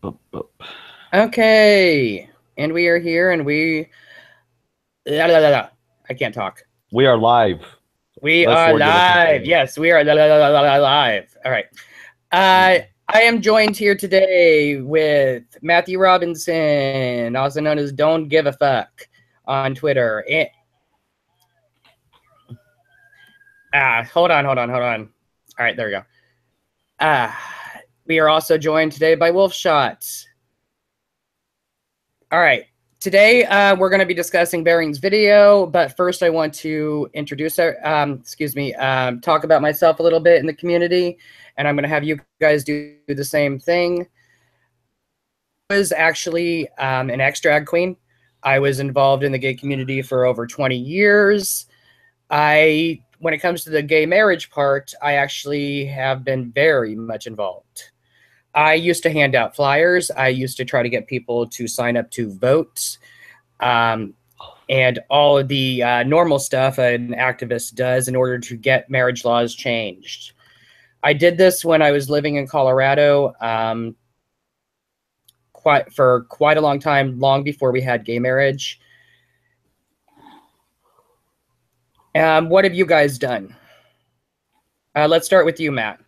Bup, bup. Okay, and we are here, and la, la, la, la. I can't talk. We are live. We Let's are Lord give us some live. faith. Yes, we are live. All right. I am joined here today with Matthew Robinson, also known as Don't Give a Fuck on Twitter. Hold on. All right, there we go. We are also joined today by Wolf Shots. All right. Today, we're going to be discussing Bearing's video, but first I want to introduce, talk about myself a little bit in the community, and I'm going to have you guys do the same thing. I was actually an ex-drag queen. I was involved in the gay community for over 20 years. When it comes to the gay marriage part, I actually have been very much involved. I used to hand out flyers. I used to try to get people to sign up to vote, and all of the normal stuff an activist does in order to get marriage laws changed. I did this when I was living in Colorado for quite a long time, long before we had gay marriage. What have you guys done? Let's start with you, Matt.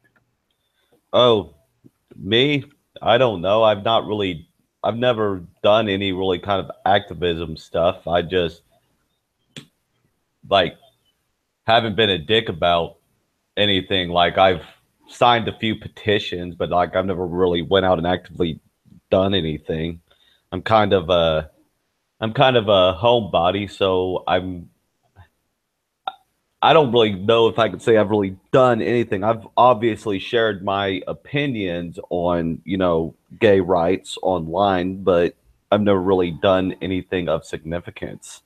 Oh, me? I don't know. I've never done any really kind of activism stuff. I just like haven't been a dick about anything. Like I've signed a few petitions, but like I've never really went out and actively done anything. I'm kind of a I'm kind of a homebody, so I don't really know if I could say I've really done anything. I've obviously shared my opinions on, gay rights online, but I've never really done anything of significance.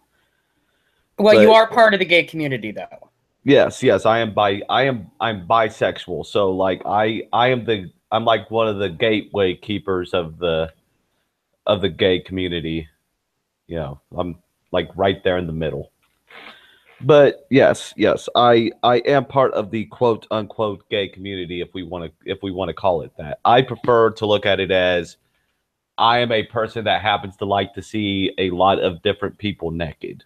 Well, you But are part of the gay community, though. yes, I'm bisexual. So like I'm like one of the gateway keepers of the gay community. I'm like right there in the middle. But yes, I am part of the quote unquote gay community if we want to call it that. I prefer to look at it as I am a person that happens to like to see a lot of different people naked.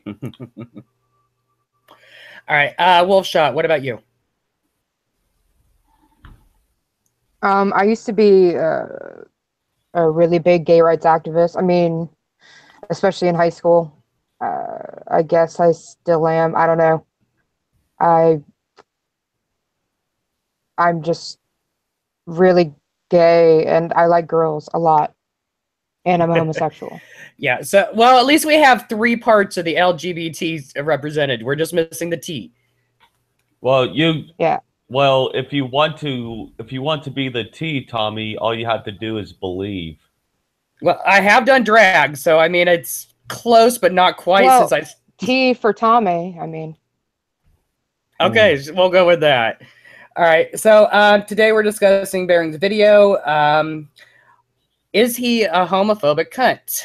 All right, Wolf Shot, what about you? I used to be a really big gay rights activist. I mean, especially in high school. I guess I still am. I don't know. I I'm just really gay and I like girls a lot and I'm a homosexual. Yeah, so, well, at least we have three parts of the LGBT represented. We're just missing the T. Well, Yeah. if you want to be the T, Tommy, all you have to do is believe. Well, I have done drag, so I mean, it's close, but not quite since Well, I. T for Tommy, I mean. Okay, we'll go with that. All right, so today we're discussing Bearing's video. Is he a homophobic cunt?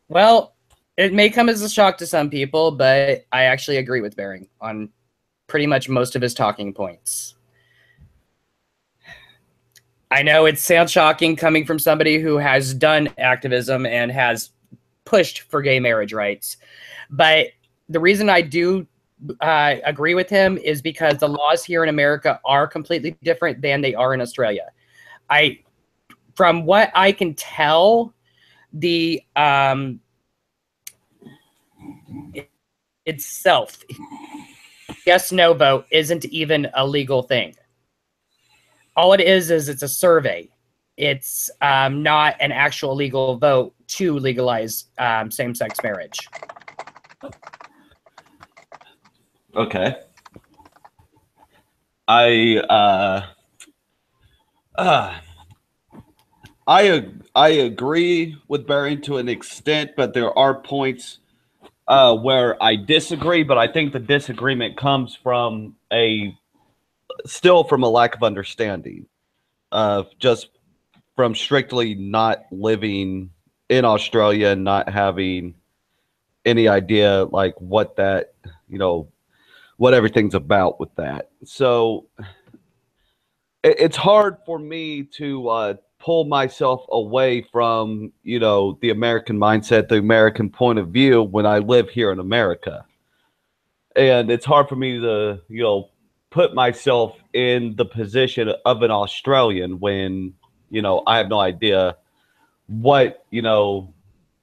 Well, it may come as a shock to some people, but I actually agree with Bearing on pretty much most of his talking points. I know it sounds shocking coming from somebody who has done activism and has pushed for gay marriage rights, but the reason I do agree with him is because the laws here in America are completely different than they are in Australia. From what I can tell, the itself, yes, no vote isn't even a legal thing. All it is it's a survey. It's not an actual legal vote to legalize same-sex marriage. Okay. I I agree with Barry to an extent, but there are points where I disagree. But I think the disagreement comes from from a lack of understanding, just from strictly not living in Australia and not having any idea like what what everything's about with that. So it's hard for me to pull myself away from, you know, the American mindset, the American point of view when I live here in America. And it's hard for me to, you know, put myself in the position of an Australian when, you know, I have no idea what, you know,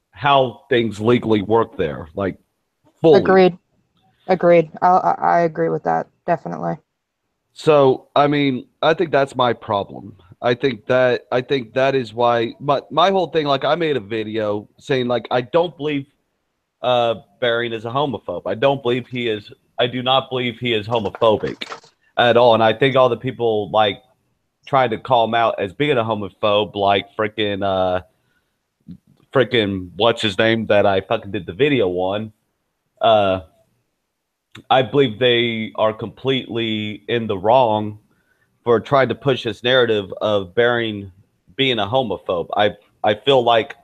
how things legally work there, like fully. Agreed. Agreed. I agree with that. Definitely. So, I mean, I think that's my problem. I think that is why my whole thing, like I made a video saying like I don't believe Bering is a homophobe. I do not believe he is homophobic at all. And I think all the people like trying to call him out as being a homophobe, like freaking what's his name that I fucking did the video on. I believe they are completely in the wrong for trying to push this narrative of Bering being a homophobe. I feel like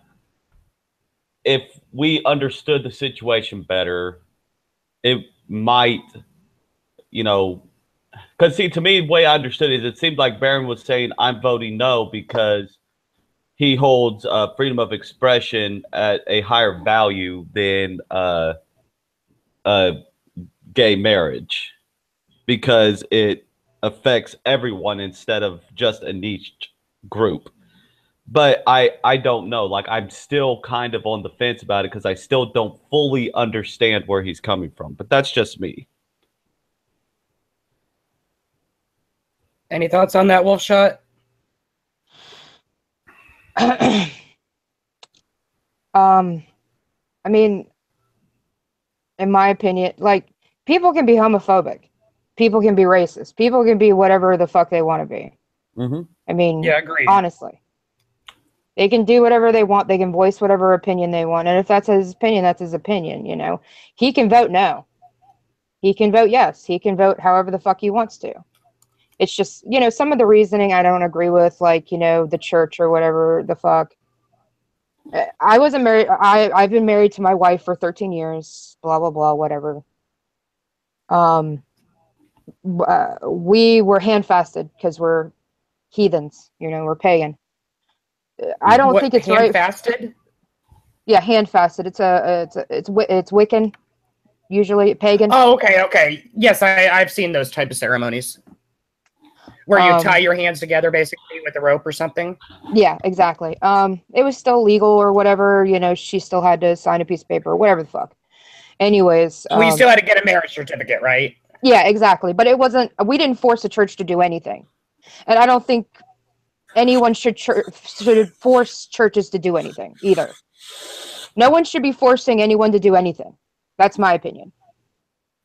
if we understood the situation better, it might, you know, because see, to me, the way I understood it is it seemed like Bering was saying, I'm voting no because he holds freedom of expression at a higher value than gay marriage because it affects everyone instead of just a niche group. But I don't know. Like I'm still kind of on the fence about it because I still don't fully understand where he's coming from. But that's just me. Any thoughts on that, Wolf Shot? I mean, in my opinion, like people can be homophobic, people can be racist, people can be whatever the fuck they want to be. Mm-hmm. I mean, Yeah, agreed. honestly, they can do whatever they want. They can voice whatever opinion they want, and if that's his opinion, that's his opinion. You know, he can vote no, he can vote yes, he can vote however the fuck he wants to. It's just, you know, some of the reasoning I don't agree with, like, you know, the church or whatever the fuck. I wasn't married. I've been married to my wife for 13 years, blah, blah, blah, whatever. We were hand fasted because we're heathens, you know, we're pagan. I don't think it's right. Fasted? Yeah, hand fasted. It's Wiccan, usually pagan. Oh, okay. Yes, I've seen those type of ceremonies where you tie your hands together basically with a rope or something. Yeah, exactly. It was still legal or whatever, you know, she still had to sign a piece of paper, whatever the fuck. Anyways. We still had to get a marriage certificate, right? Yeah, exactly. But it wasn't, we didn't force the church to do anything. And I don't think anyone should force churches to do anything either. No one should be forcing anyone to do anything. That's my opinion.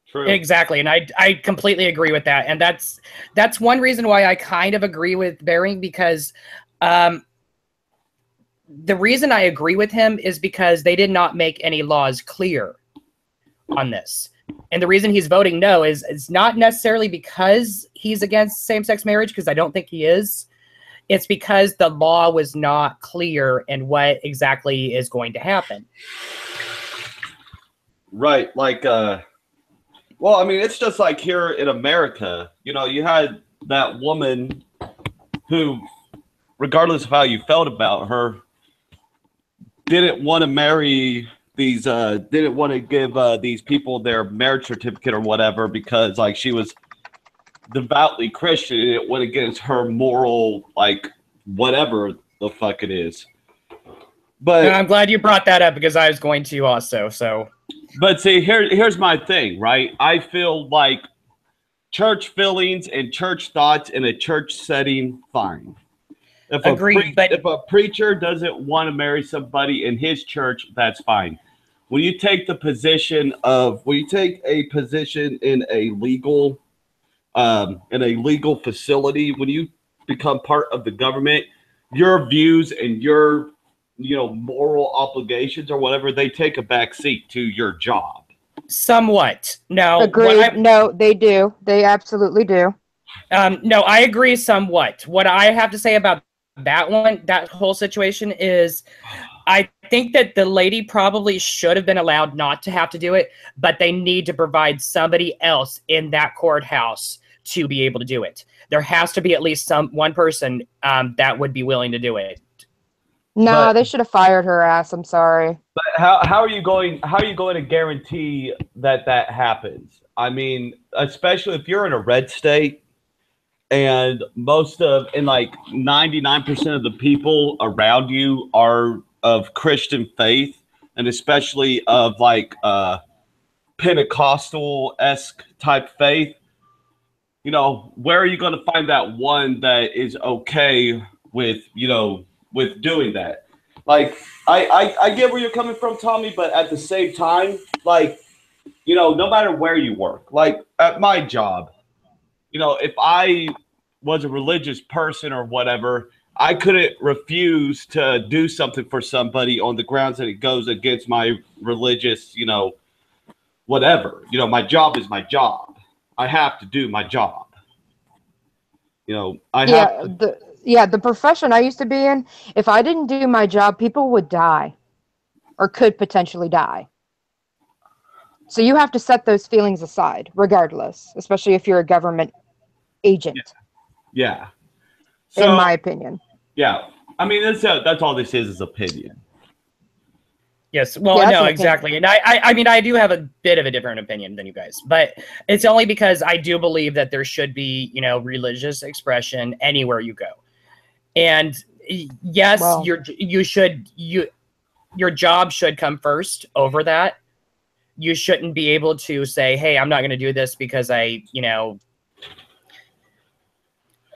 True. Exactly, and I completely agree with that, and that's one reason why I kind of agree with Bering, because the reason I agree with him is because they did not make any laws clear on this, and the reason he's voting no is not necessarily because he's against same-sex marriage, because I don't think he is. It's because the law was not clear in what exactly is going to happen. Right, like well, I mean, it's just like here in America, you know, you had that woman who, regardless of how you felt about her, didn't want to marry these, didn't want to give these people their marriage certificate or whatever because, like, she was devoutly Christian and it went against her moral, like, whatever the fuck it is. But I'm glad you brought that up because I was going to also, so... But see, here's my thing, right? I feel like church feelings and church thoughts in a church setting, fine. Agreed, but if a preacher doesn't want to marry somebody in his church, that's fine. When you take a position in a legal facility, when you become part of the government, your views and your moral obligations or whatever, they take a back seat to your job. Somewhat. No. Agreed. No, they do. They absolutely do. No, I agree somewhat. What I have to say about that whole situation is I think that the lady probably should have been allowed not to have to do it, but they need to provide somebody else in that courthouse to be able to do it. There has to be at least one person that would be willing to do it. No, they should have fired her ass. I'm sorry. But how are you going to guarantee that that happens? I mean, especially if you're in a red state and like 99% of the people around you are of Christian faith, and especially of like Pentecostal-esque type faith, you know, where are you going to find that one that is okay with, you know, with doing that? Like, I get where you're coming from, Tommy, but at the same time, like, you know, no matter where you work, like at my job, you know, if I was a religious person or whatever, I couldn't refuse to do something for somebody on the grounds that it goes against my religious, you know, whatever. You know, my job is my job. I have to do my job. You know, the profession I used to be in, if I didn't do my job, people would die or could potentially die. So you have to set those feelings aside, regardless, especially if you're a government agent. Yeah. So, in my opinion. Yeah. I mean, that's all this is opinion. Yes. Well, yeah, no, exactly. And I mean, I do have a bit of a different opinion than you guys, but it's only because I do believe that there should be, you know, religious expression anywhere you go. And yes, well, your job should come first over that. You shouldn't be able to say, hey, I'm not going to do this because I, you know.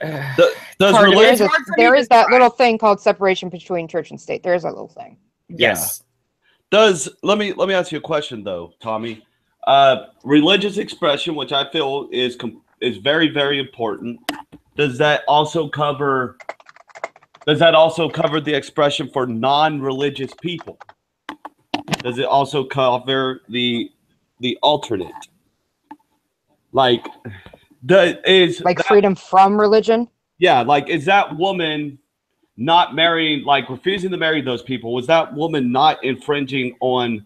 There is that little thing called separation between church and state. There is a little thing. Yes. Let me ask you a question though, Tommy. Religious expression, which I feel is very, very important. Does that also cover the expression for non-religious people? Does it also cover the alternate? Like freedom from religion? Yeah, like is that woman not marrying, like refusing to marry those people, was that woman not infringing on,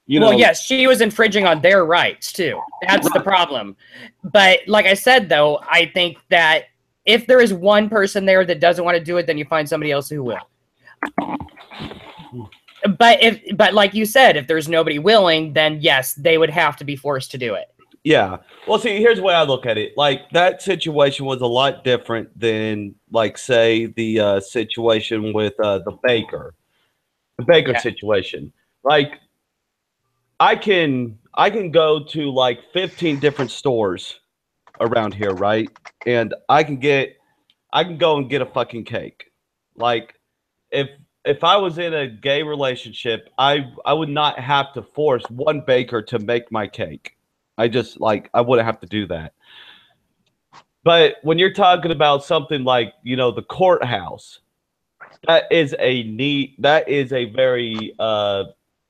you know? Well, yes, she was infringing on their rights too. That's the problem. But like I said, though, I think that if there is one person there that doesn't want to do it, then you find somebody else who will. But like you said, if there's nobody willing, then yes, they would have to be forced to do it. Yeah. Well, see, here's the way I look at it. Like, that situation was a lot different than, like, say, the situation with the baker. The baker situation. Like, I can go to, like, 15 different stores around here, right? And I can go and get a fucking cake. Like, if I was in a gay relationship, I would not have to force one baker to make my cake. I wouldn't have to do that. But when you're talking about something like, you know, the courthouse, that is a very,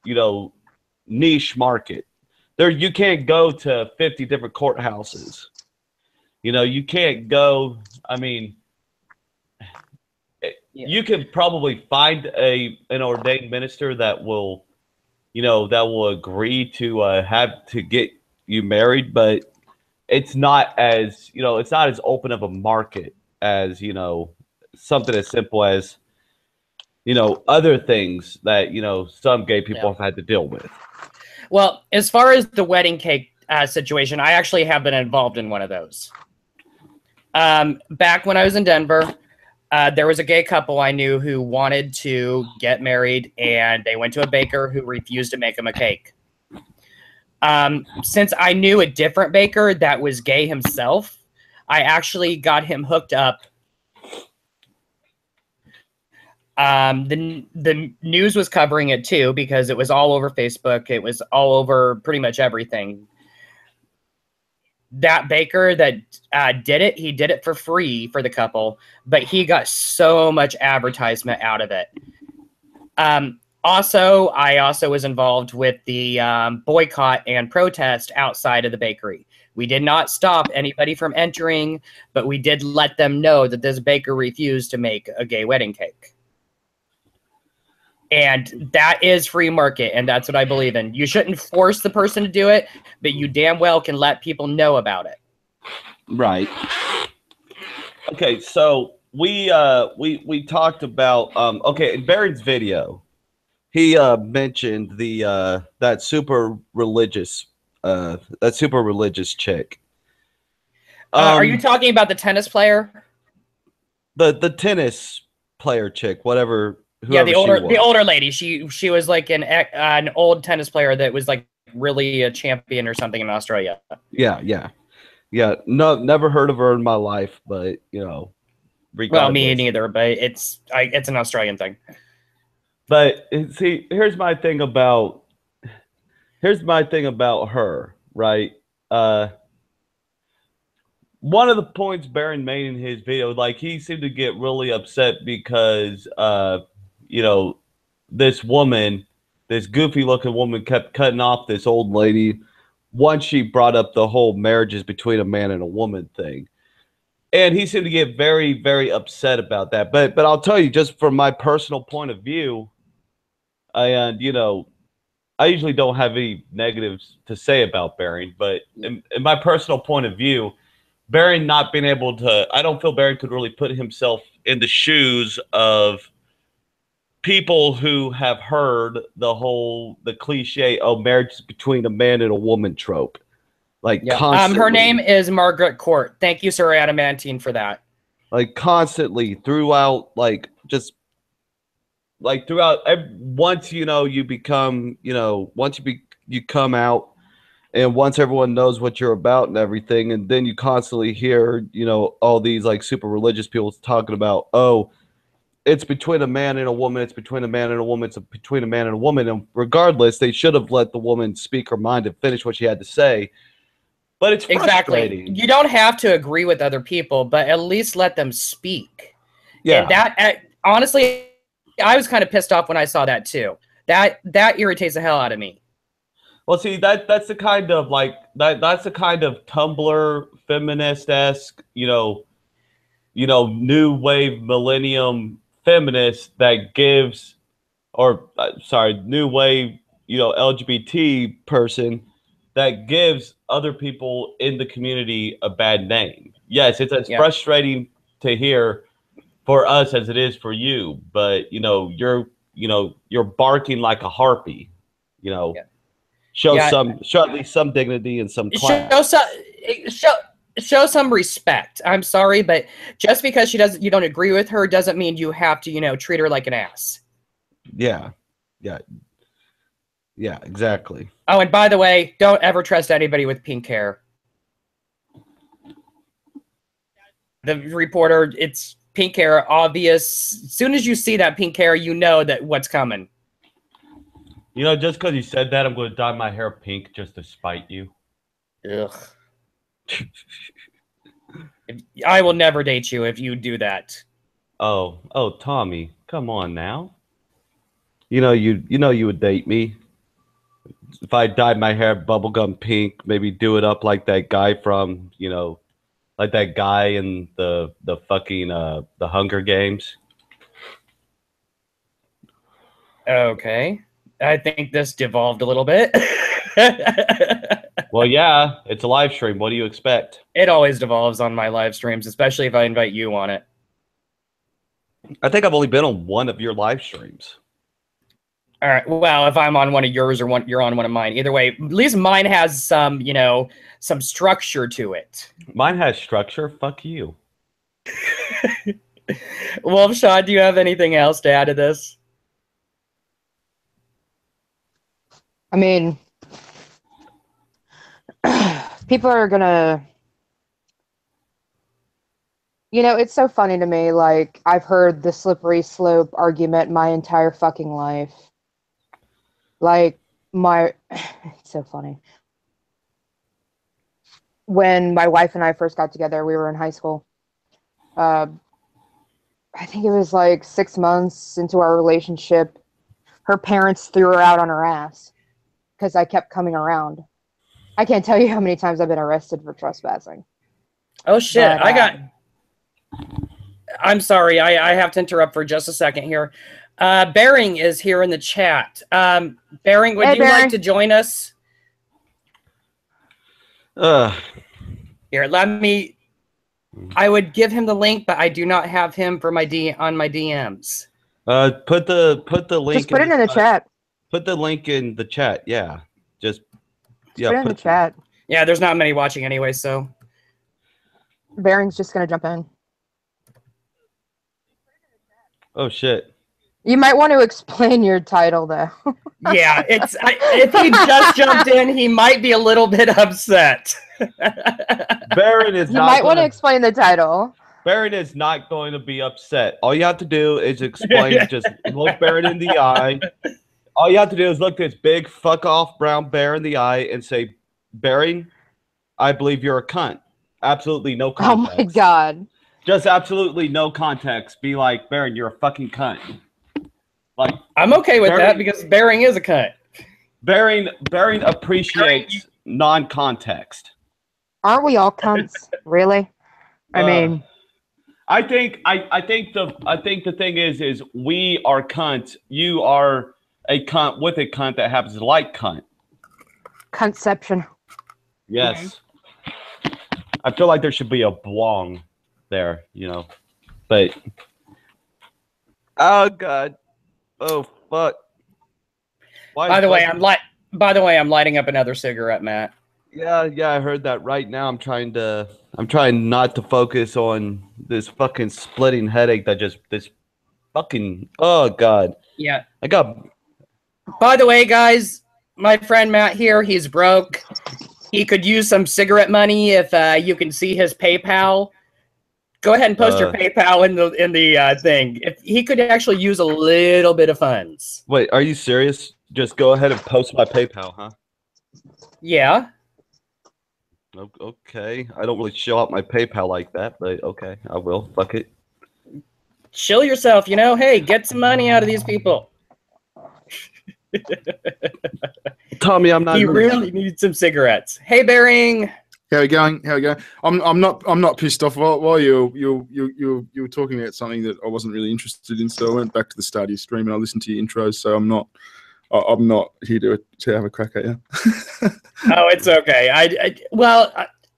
you know, niche market. There, you can't go to 50 different courthouses. You know, you can't go, I mean, you can probably find an ordained minister that will, you know, that will agree to have to get you married, but it's not as, you know, it's not as open of a market as, you know, something as simple as, you know, other things that, you know, some gay people have had to deal with. Well, as far as the wedding cake situation, I actually have been involved in one of those. Back when I was in Denver, there was a gay couple I knew who wanted to get married, and they went to a baker who refused to make them a cake. Since I knew a different baker that was gay himself, I actually got him hooked up. The news was covering it too, because it was all over Facebook. It was all over pretty much everything. That baker that did it, he did it for free for the couple, but he got so much advertisement out of it. Also, I also was involved with the boycott and protest outside of the bakery. We did not stop anybody from entering, but we did let them know that this baker refused to make a gay wedding cake. And that is free market, and that's what I believe in. You shouldn't force the person to do it, but you damn well can let people know about it. Right. Okay, so we talked about okay, in Barron's video, he mentioned the that super religious chick. Are you talking about the tennis player? The tennis player chick, whatever, Yeah, whoever she was. the older lady. She was like an old tennis player that was like really a champion or something in Australia. Yeah. No, never heard of her in my life, but you know, Well, me regardless. neither, but it's an Australian thing. But see, here's my thing about her, right? One of the points Barron made in his video, like he seemed to get really upset because you know, this woman, this goofy looking woman kept cutting off this old lady once she brought up the whole marriages between a man and a woman thing. And he seemed to get very, very upset about that. But I'll tell you, just from my personal point of view, and you know, I usually don't have any negatives to say about Barron, but in my personal point of view, Barron not being able to, I don't feel Barron could really put himself in the shoes of people who have heard the cliche, oh, marriage is between a man and a woman trope. Like Yep. constantly. Her name is Margaret Court. Thank you, Sir Adamantine, for that. Like constantly throughout, like just like throughout once you know you become, you know, once you come out and once everyone knows what you're about and everything, and then you constantly hear, you know, all these like super religious people talking about, oh, it's between a man and a woman, it's between a man and a woman, it's between a man and a woman, and regardless, they should have let the woman speak her mind and finish what she had to say. But it's frustrating. Exactly. You don't have to agree with other people, but at least let them speak. Yeah. And that, honestly, I was kind of pissed off when I saw that too. That irritates the hell out of me. Well, see, that's the kind of like that's the kind of Tumblr feminist-esque, you know, new wave millennium feminist that gives, or sorry, new wave, you know, LGBT person that gives other people in the community a bad name. Yes, it's as frustrating to hear for us as it is for you, but you know, you're barking like a harpy, you know. Show at least some dignity and some class. Show some respect. I'm sorry, but just because you don't agree with her doesn't mean you have to, you know, treat her like an ass. Yeah, exactly. Oh, and by the way, don't ever trust anybody with pink hair. The reporter, it's pink hair, obvious. As soon as you see that pink hair, you know that what's coming. You know, just because you said that, I'm going to dye my hair pink just to spite you. Ugh. I will never date you if you do that. Oh, Tommy, come on now. You know you would date me if I dyed my hair bubblegum pink. Maybe do it up like that guy from, you know, like that guy in the fucking the Hunger Games. Okay. I think this devolved a little bit. Well, yeah, it's a live stream. What do you expect? It always devolves on my live streams, especially if I invite you on it. I think I've only been on one of your live streams. All right. Well, if I'm on one of yours or you're on one of mine, either way, at least mine has some, you know, some structure to it. Mine has structure. Fuck you. Wolfshot, do you have anything else to add to this? I mean, people are gonna, you know, it's so funny to me. Like, I've heard the slippery slope argument my entire fucking life. Like, it's so funny. When my wife and I first got together, we were in high school. I think it was like 6 months into our relationship. Her parents threw her out on her ass because I kept coming around. I can't tell you how many times I've been arrested for trespassing. Oh, shit. But, I'm sorry. I have to interrupt for just a second here. Bering is here in the chat. Bering, would you like to join us? Here, let me I would give him the link, but I do not have him for my on my DMs. Put the link. Just put it in the chat. Put the link in the chat. Yeah, just put it in the chat. Yeah, there's not many watching anyway, so Bearing's just gonna jump in. Oh shit. You might want to explain your title, though. Yeah, if he just jumped in, he might be a little bit upset. Baron is you might want to explain the title. Baron is not going to be upset. All you have to do is explain, just look Baron in the eye. All you have to do is look this big fuck off brown bear in the eye and say, Baron, I believe you're a cunt. Absolutely no context. Oh my god. Just absolutely no context. Be like, Baron, you're a fucking cunt. Like, I'm okay with that because Baring is a cunt. Baring appreciates non-context. Aren't we all cunts? Really? I mean, I think the thing is we are cunts. You are a cunt with a cunt that happens to like cunt. Conception. Yes. I feel like there should be a blong there, you know. But oh god. Oh fuck. By the way, I'm lighting up another cigarette, Matt. Yeah, I heard that right now. I'm trying not to focus on this fucking splitting headache that just this fucking oh god. Yeah. I got. By the way, guys, my friend Matt here, he's broke. He could use some cigarette money if you can see his PayPal. Go ahead and post your PayPal in the thing. If he could actually use a little bit of funds. Wait, are you serious? Just go ahead and post my PayPal, huh? Yeah. Okay. I don't really show out my PayPal like that, but okay, I will. Fuck it. Chill yourself, you know? Hey, get some money out of these people. Tommy, I'm not. He really needs some cigarettes. Hey, Baring. How are you going? I'm not pissed off. While you were talking about something that I wasn't really interested in, so I went back to the start of your stream and I listened to your intros. So I'm not here to have a crack at you. Oh, it's okay.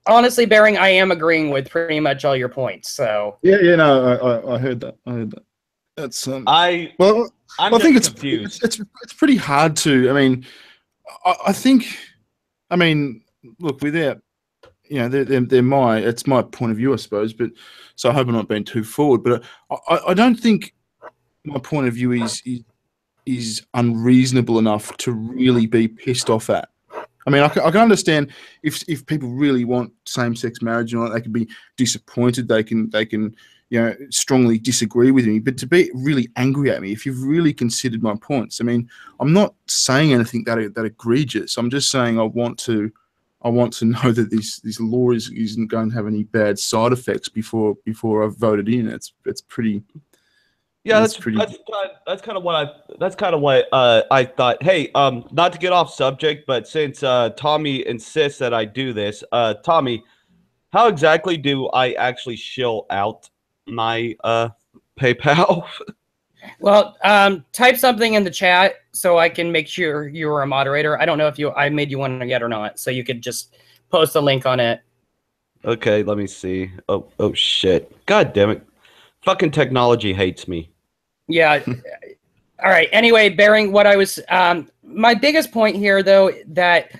Honestly, Baring, I am agreeing with pretty much all your points. So no, I heard that. That's I think it's confused. It's pretty hard to. I mean, I think. I mean, look, without. You know, it's my point of view, I suppose. But so I hope I'm not being too forward. But I don't think my point of view is unreasonable enough to really be pissed off at. I mean, I can understand if people really want same-sex marriage and all that, they can be disappointed. They can strongly disagree with me. But to be really angry at me, if you've really considered my points, I mean, I'm not saying anything that egregious. I'm just saying I want to know that this law isn't going to have any bad side effects before I've voted in. It's pretty. Yeah, that's kind of what I thought. Hey, not to get off subject, but since Tommy insists that I do this, Tommy, how exactly do I actually shill out my PayPal? Well, type something in the chat so I can make sure you're a moderator. I don't know if I made you one yet or not, so you could just post a link on it. Okay, let me see. Oh shit. God damn it. Fucking technology hates me. Yeah. All right. Anyway, Baring, what I was my biggest point here though, that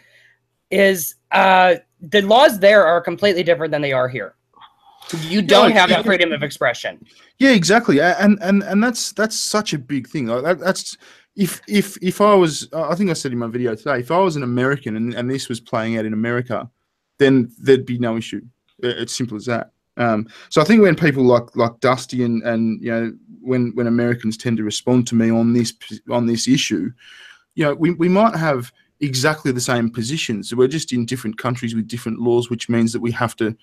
is the laws there are completely different than they are here. You don't have that freedom of expression. Yeah, exactly, and that's such a big thing. That's if I was, I think I said in my video today, if I was an American and this was playing out in America, then there'd be no issue. It's simple as that. So I think when people like Dusty and you know when Americans tend to respond to me on this issue, you know we might have exactly the same positions. We're just in different countries with different laws, which means that we have to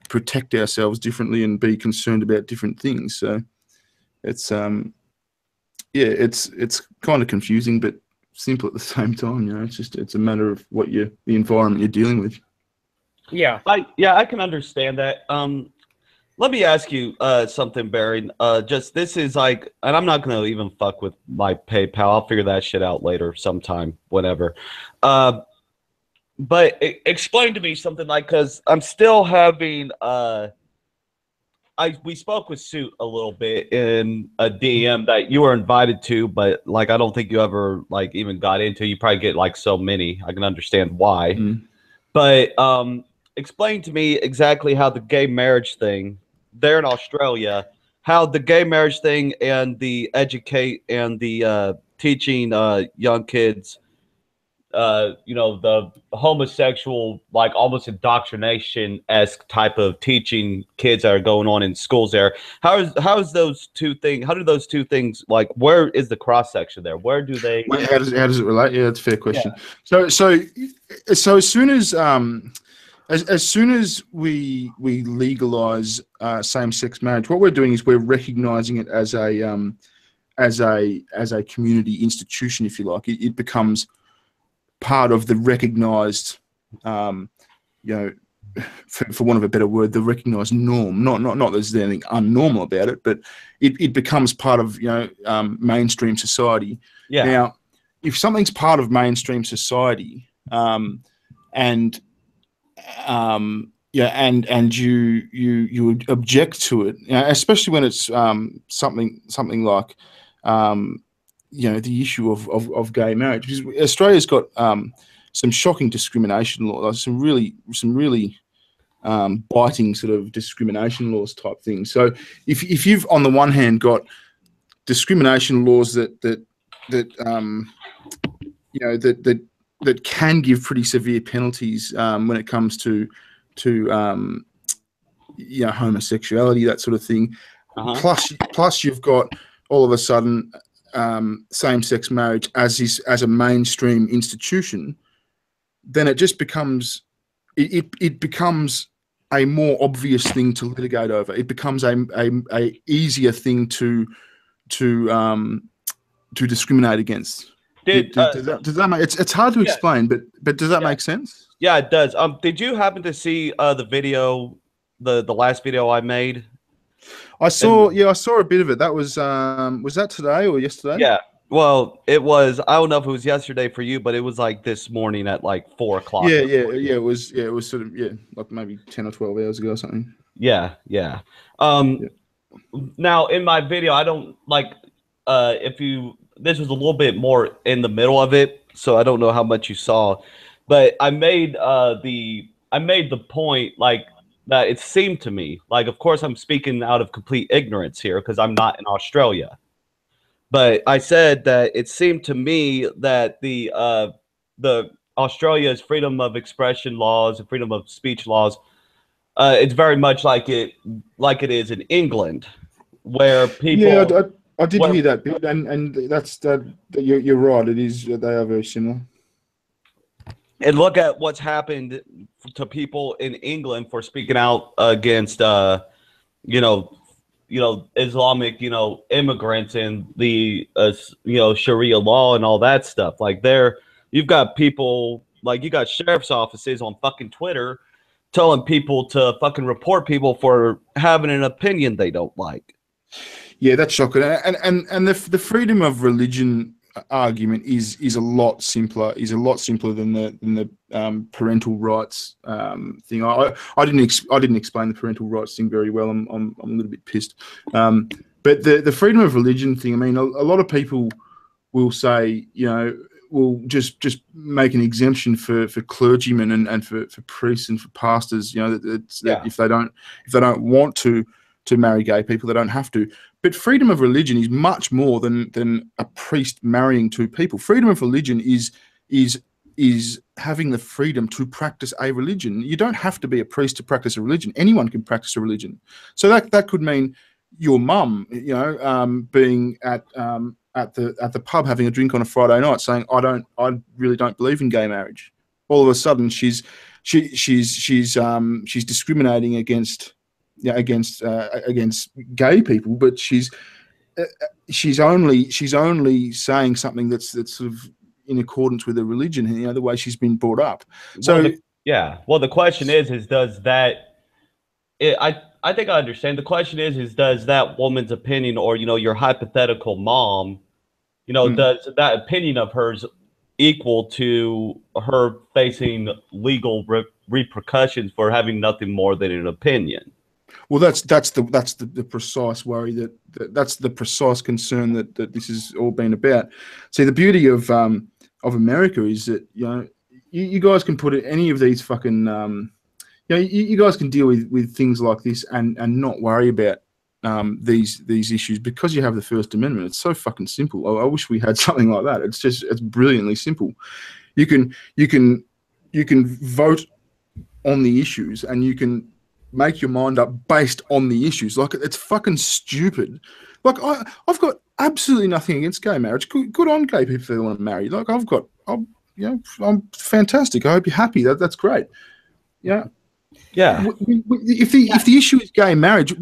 protect ourselves differently and be concerned about different things. So it's it's kind of confusing but simple at the same time. You know, it's a matter of the environment you're dealing with. Yeah. I can understand that. Let me ask you something, Barry. Just this is like, and I'm not gonna even fuck with my PayPal. I'll figure that shit out later, sometime, whenever. but explain to me something like, because I'm still having we spoke with Suit a little bit in a DM that you were invited to, but like I don't think you ever like even got into. You probably get like so many. I can understand why. But explain to me exactly how the gay marriage thing there in Australia, how the gay marriage thing and the educate and the teaching young kids the homosexual, like almost indoctrination-esque type of teaching kids that are going on in schools there. How do those two things, like, where is the cross section there? Where do they? How does it relate? Yeah, that's a fair question. Yeah. So as soon as we legalize same-sex marriage, what we're doing is we're recognizing it as a community institution, if you like. It becomes part of the recognized, for want of a better word, the recognized norm. Not that there's anything unnormal about it, but it becomes part of mainstream society. Yeah. Now, if something's part of mainstream society, and you would object to it, especially when it's something like the issue of gay marriage, because Australia's got some shocking discrimination laws, some really biting sort of discrimination laws type things. So if you've on the one hand got discrimination laws that can give pretty severe penalties when it comes to homosexuality, that sort of thing. Plus you've got all of a sudden same-sex marriage as a mainstream institution, then it just becomes it becomes a more obvious thing to litigate over. It becomes a easier thing to discriminate against. Does that make it's hard to explain, but does that make sense? Yeah, it does. Did you happen to see the video, the last video I made? I saw a bit of it. That was that today or yesterday? Yeah. Well, it was. I don't know if it was yesterday for you, but it was like this morning at like 4 o'clock. Yeah. It was sort of like maybe 10 or 12 hours ago or something. Yeah. Now in my video, I don't like this was a little bit more in the middle of it, so I don't know how much you saw, but I made the point like that it seemed to me, like, of course I'm speaking out of complete ignorance here because I'm not in Australia, but I said that it seemed to me that the Australia's freedom of expression laws and freedom of speech laws, it's very much like it is in England, where people. Yeah, I did hear that bit, and that's that. You're right. It is. They are very similar. And look at what's happened to people in England for speaking out against, Islamic, immigrants and the, Sharia law and all that stuff. Like you've got people, like you got sheriff's offices on fucking Twitter telling people to fucking report people for having an opinion they don't like. Yeah, that's shocking. And the freedom of religion argument is a lot simpler. Than the parental rights thing. I didn't explain the parental rights thing very well. I'm a little bit pissed. But the freedom of religion thing. I mean, a lot of people will say, will just make an exemption for clergymen and for priests and for pastors. That if they don't want to marry gay people, they don't have to. But freedom of religion is much more than a priest marrying two people. Freedom of religion is having the freedom to practice a religion. You don't have to be a priest to practice a religion. Anyone can practice a religion. So that could mean your mum, being at the pub having a drink on a Friday night, saying, I really don't believe in gay marriage. All of a sudden, she's discriminating against gay people, but she's only saying something that's sort of in accordance with the religion, the way she's been brought up. So well, the question is does that? I think I understand. The question is does that woman's opinion, or your hypothetical mom, does that opinion of hers equal to her facing legal repercussions for having nothing more than an opinion. Well, that's the precise worry that's the precise concern that this has all been about. See, the beauty of America is that you guys can put any of these fucking you guys can deal with things like this and not worry about these issues because you have the First Amendment. It's so fucking simple. I wish we had something like that. It's brilliantly simple. You can vote on the issues and you can make your mind up based on the issues. Like, it's fucking stupid. Like, I've got absolutely nothing against gay marriage. Good on gay people if they want to marry. Like, I'm fantastic. I hope you're happy. That's great. Yeah. Yeah. If the issue is gay marriage,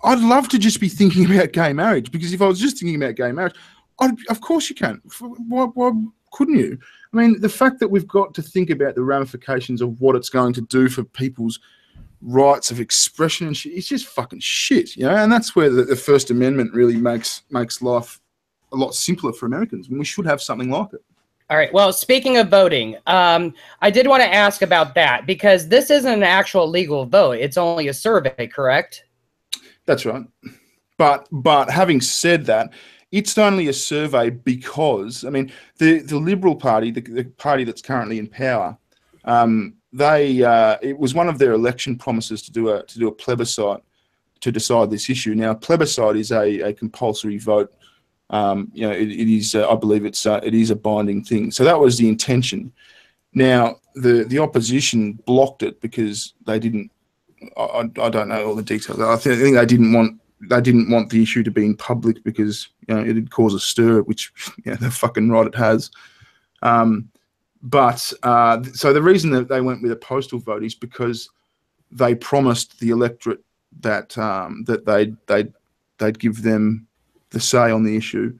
I'd love to just be thinking about gay marriage, because if I was just thinking about gay marriage, of course you can. Why couldn't you? I mean, the fact that we've got to think about the ramifications of what it's going to do for people's rights of expression and shit, it's just fucking shit, and that's where the First Amendment really makes life a lot simpler for Americans, and we should have something like it. All right. Well, speaking of voting, I did want to ask about that, because this isn't an actual legal vote. It's only a survey, correct? That's right. But having said that, it's only a survey because, I mean, the Liberal Party, the party that's currently in power, it was one of their election promises to do a plebiscite to decide this issue. Now, plebiscite is a compulsory vote. It is. I believe it is a binding thing. So that was the intention. Now, the opposition blocked it because they didn't. I don't know all the details. I think they didn't want the issue to be in public because it'd cause a stir, which they're fucking right it has. So the reason that they went with a postal vote is because they promised the electorate that they'd give them the say on the issue,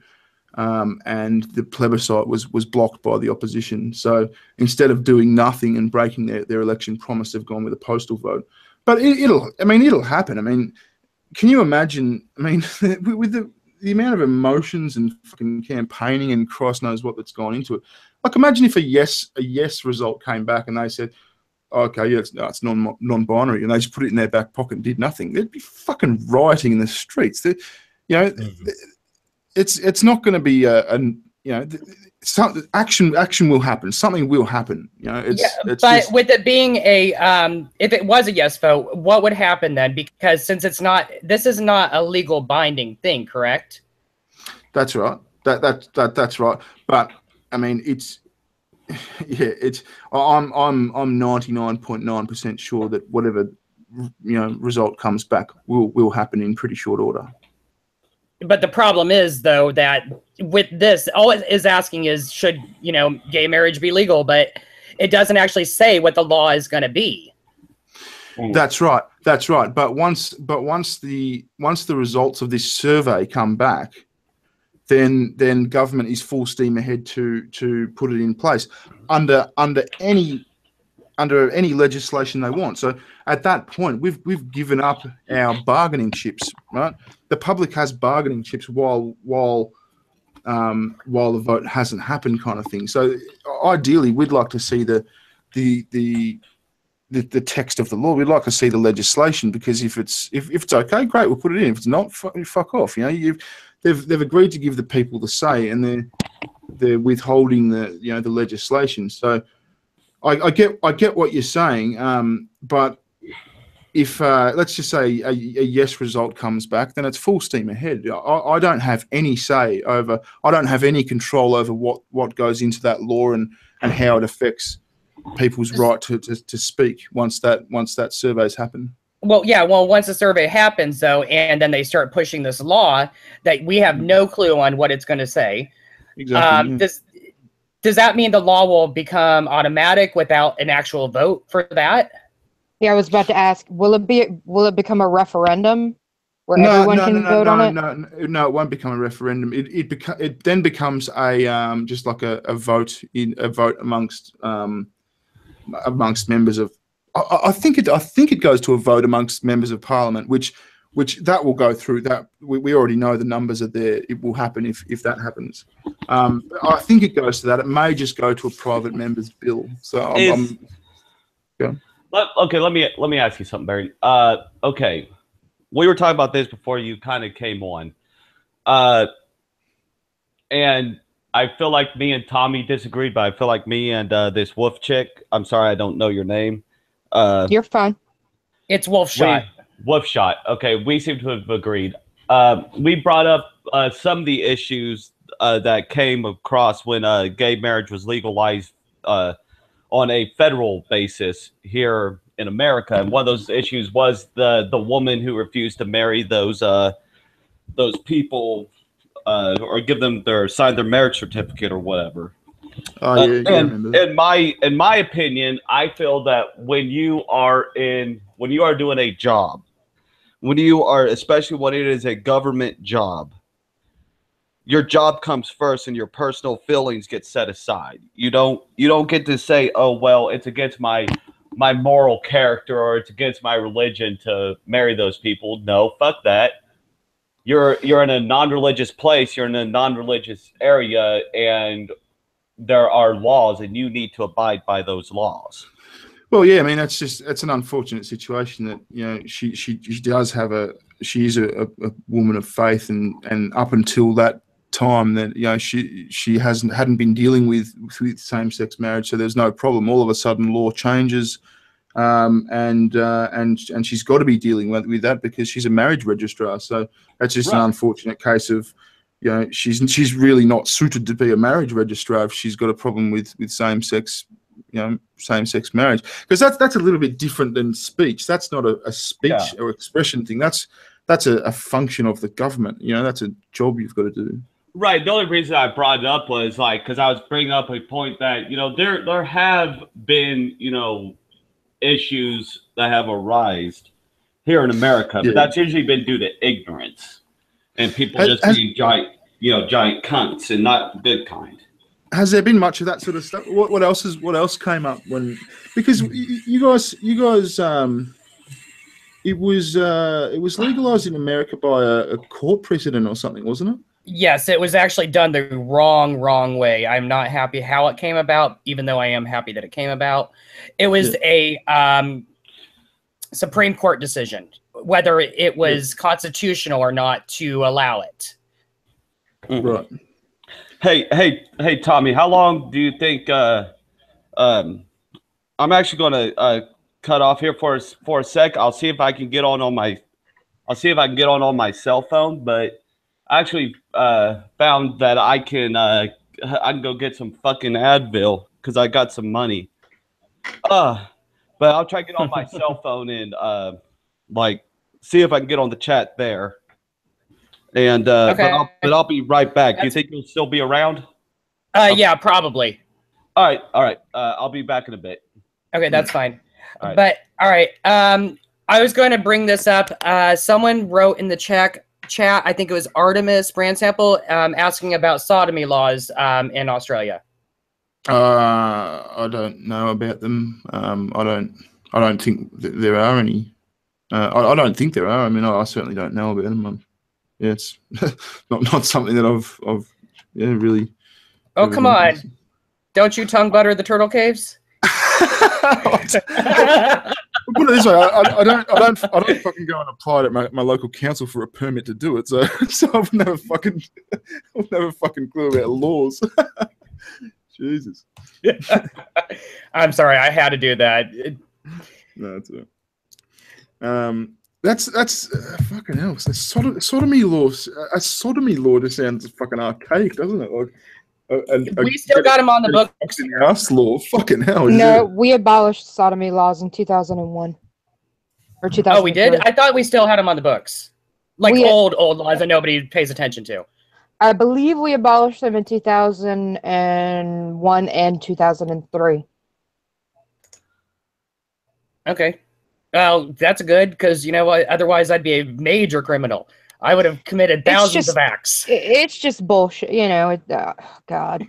and the plebiscite was blocked by the opposition. So instead of doing nothing and breaking their election promise, they've gone with a postal vote. But it'll happen. I mean, can you imagine? I mean, with the amount of emotions and fucking campaigning and Christ knows what that's gone into it. Like, imagine if a yes result came back and they said, okay, yeah, it's non-binary, and they just put it in their back pocket and did nothing. They'd be fucking rioting in the streets. It's not going to be action will happen. Something will happen. With it being if it was a yes vote, what would happen then? Because since this is not a legal binding thing, correct? That's right. That's right. But I mean, I'm 99.9% sure that whatever result comes back will happen in pretty short order. But the problem is, though, that with this, all it is asking is, should gay marriage be legal? But it doesn't actually say what the law is going to be. That's right. That's right. But once the results of this survey come back, then government is full steam ahead to put it in place under any legislation they want. So at that point, we've given up our bargaining chips, right? The public has bargaining chips while the vote hasn't happened, kind of thing. So ideally, we'd like to see the text of the law. We'd like to see the legislation, because if it's okay, great, we'll put it in. If it's not, fuck off. They've agreed to give the people the say, and they're withholding the legislation. So I get what you're saying, but if let's just say a yes result comes back, then it's full steam ahead. I don't have any say over. I don't have any control over what goes into that law and how it affects people's right to speak once that survey's happened. Well, yeah. Well, once the survey happens, though, and then they start pushing this law that we have no clue on what it's going to say. Exactly. Does that mean the law will become automatic without an actual vote for that? Yeah, I was about to ask, will it become a referendum where everyone can vote on it? No, it won't become a referendum. It then becomes just like a vote amongst members of. I think it goes to a vote amongst members of Parliament, which which that will go through. That we already know the numbers are there. It will happen if that happens. I think it goes to that. It may just go to a private member's bill. So okay, let me ask you something, Barry. Okay, we were talking about this before you kind of came on, and I feel like me and Tommy disagreed, but I feel like me and this wolf chick. I'm sorry, I don't know your name. You're fine. It's Wolfshot. Wolfshot. Okay, we seem to have agreed. We brought up some of the issues that came across when gay marriage was legalized on a federal basis here in America, and one of those issues was the woman who refused to marry those people or give them sign their marriage certificate or whatever. Oh yeah, and in my opinion, I feel that when you are doing a job, especially when it is a government job, your job comes first and your personal feelings get set aside. You don't get to say, oh well, it's against my moral character or it's against my religion to marry those people. No, fuck that. You're in a non-religious place, you're in a non-religious area, and there are laws and you need to abide by those laws. Well, yeah, I mean that's an unfortunate situation that she is a woman of faith, and up until that time that she hadn't been dealing with same-sex marriage, so there's no problem. All of a sudden law changes, and she's got to be dealing with that because she's a marriage registrar. So that's just an unfortunate case of she's really not suited to be a marriage registrar if she's got a problem with same-sex marriage, because that's a little bit different than speech. That's not a speech or expression thing. That's a function of the government. That's a job you've got to do. Right. The only reason I brought it up was because I was bringing up a point that there have been issues that have arisen here in America, but that's usually been due to ignorance and people just being giant cunts and not good kind. Has there been much of that sort of stuff? What else came up because you guys it was legalized in America by a court precedent or something, wasn't it? Yes, it was actually done the wrong way. I'm not happy how it came about, even though I am happy that it came about. It was a Supreme Court decision, whether it was constitutional or not to allow it. Right. Hey, Tommy, how long do you think? I'm actually going to cut off here for a sec. I'll see if I can get on my cell phone, but I actually found that I can go get some fucking Advil because I got some money. But I'll try to get on my cell phone and see if I can get on the chat there. And okay. but I'll be right back. Do you think you'll still be around? Yeah, probably. All right. I'll be back in a bit. Okay, that's fine. All right. But all right. I was going to bring this up. Someone wrote in the chat. I think it was Artemis Brand Sample asking about sodomy laws in Australia. I don't know about them. I don't think there are any. I don't think there are. I mean, I certainly don't know about them. Yeah, it's not something that I've really. Oh, come on! Don't you tongue butter the turtle caves? Put it this way: I don't fucking go and apply at my local council for a permit to do it. So I've never fucking clue about laws. Jesus. I'm sorry, I had to do that. No, that's it. That's fucking hell. Sodomy law. A sodomy law just sounds fucking archaic, doesn't it? We still got him on the books. House law. Fucking hell. No, we abolished sodomy laws in 2001 or 2003. Oh, we did? I thought we still had them on the books. Old laws that nobody pays attention to. I believe we abolished them in 2001 and 2003. Okay. Well, that's good, because you know what? Otherwise, I'd be a major criminal. I would have committed thousands of acts. It's just bullshit, God.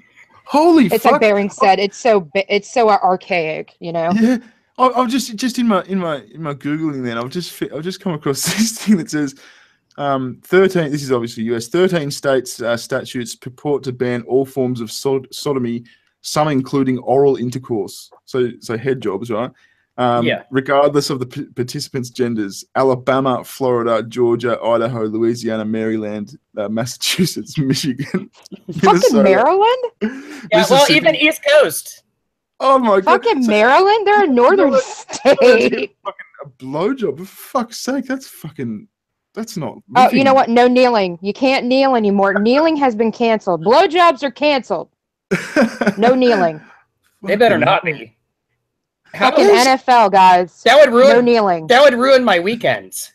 Holy it's fuck. Like Bering said, it's so archaic, Yeah. I've just in my googling. Then I've just come across this thing that says 13. This is obviously US. 13 states statutes purport to ban all forms of sodomy, some including oral intercourse. So head jobs, right? Regardless of the participants' genders. Alabama, Florida, Georgia, Idaho, Louisiana, Maryland, Massachusetts, Michigan, fucking Maryland. Yeah, well, even East Coast. Oh my god! Fucking Maryland, they're a northern state. Fucking a blowjob, for fuck's sake! That's not. Oh, you know what? No kneeling. You can't kneel anymore. Kneeling has been canceled. Blowjobs are canceled. No kneeling. They better not be. Fucking NFL guys. That would ruin. No kneeling. That would ruin my weekends.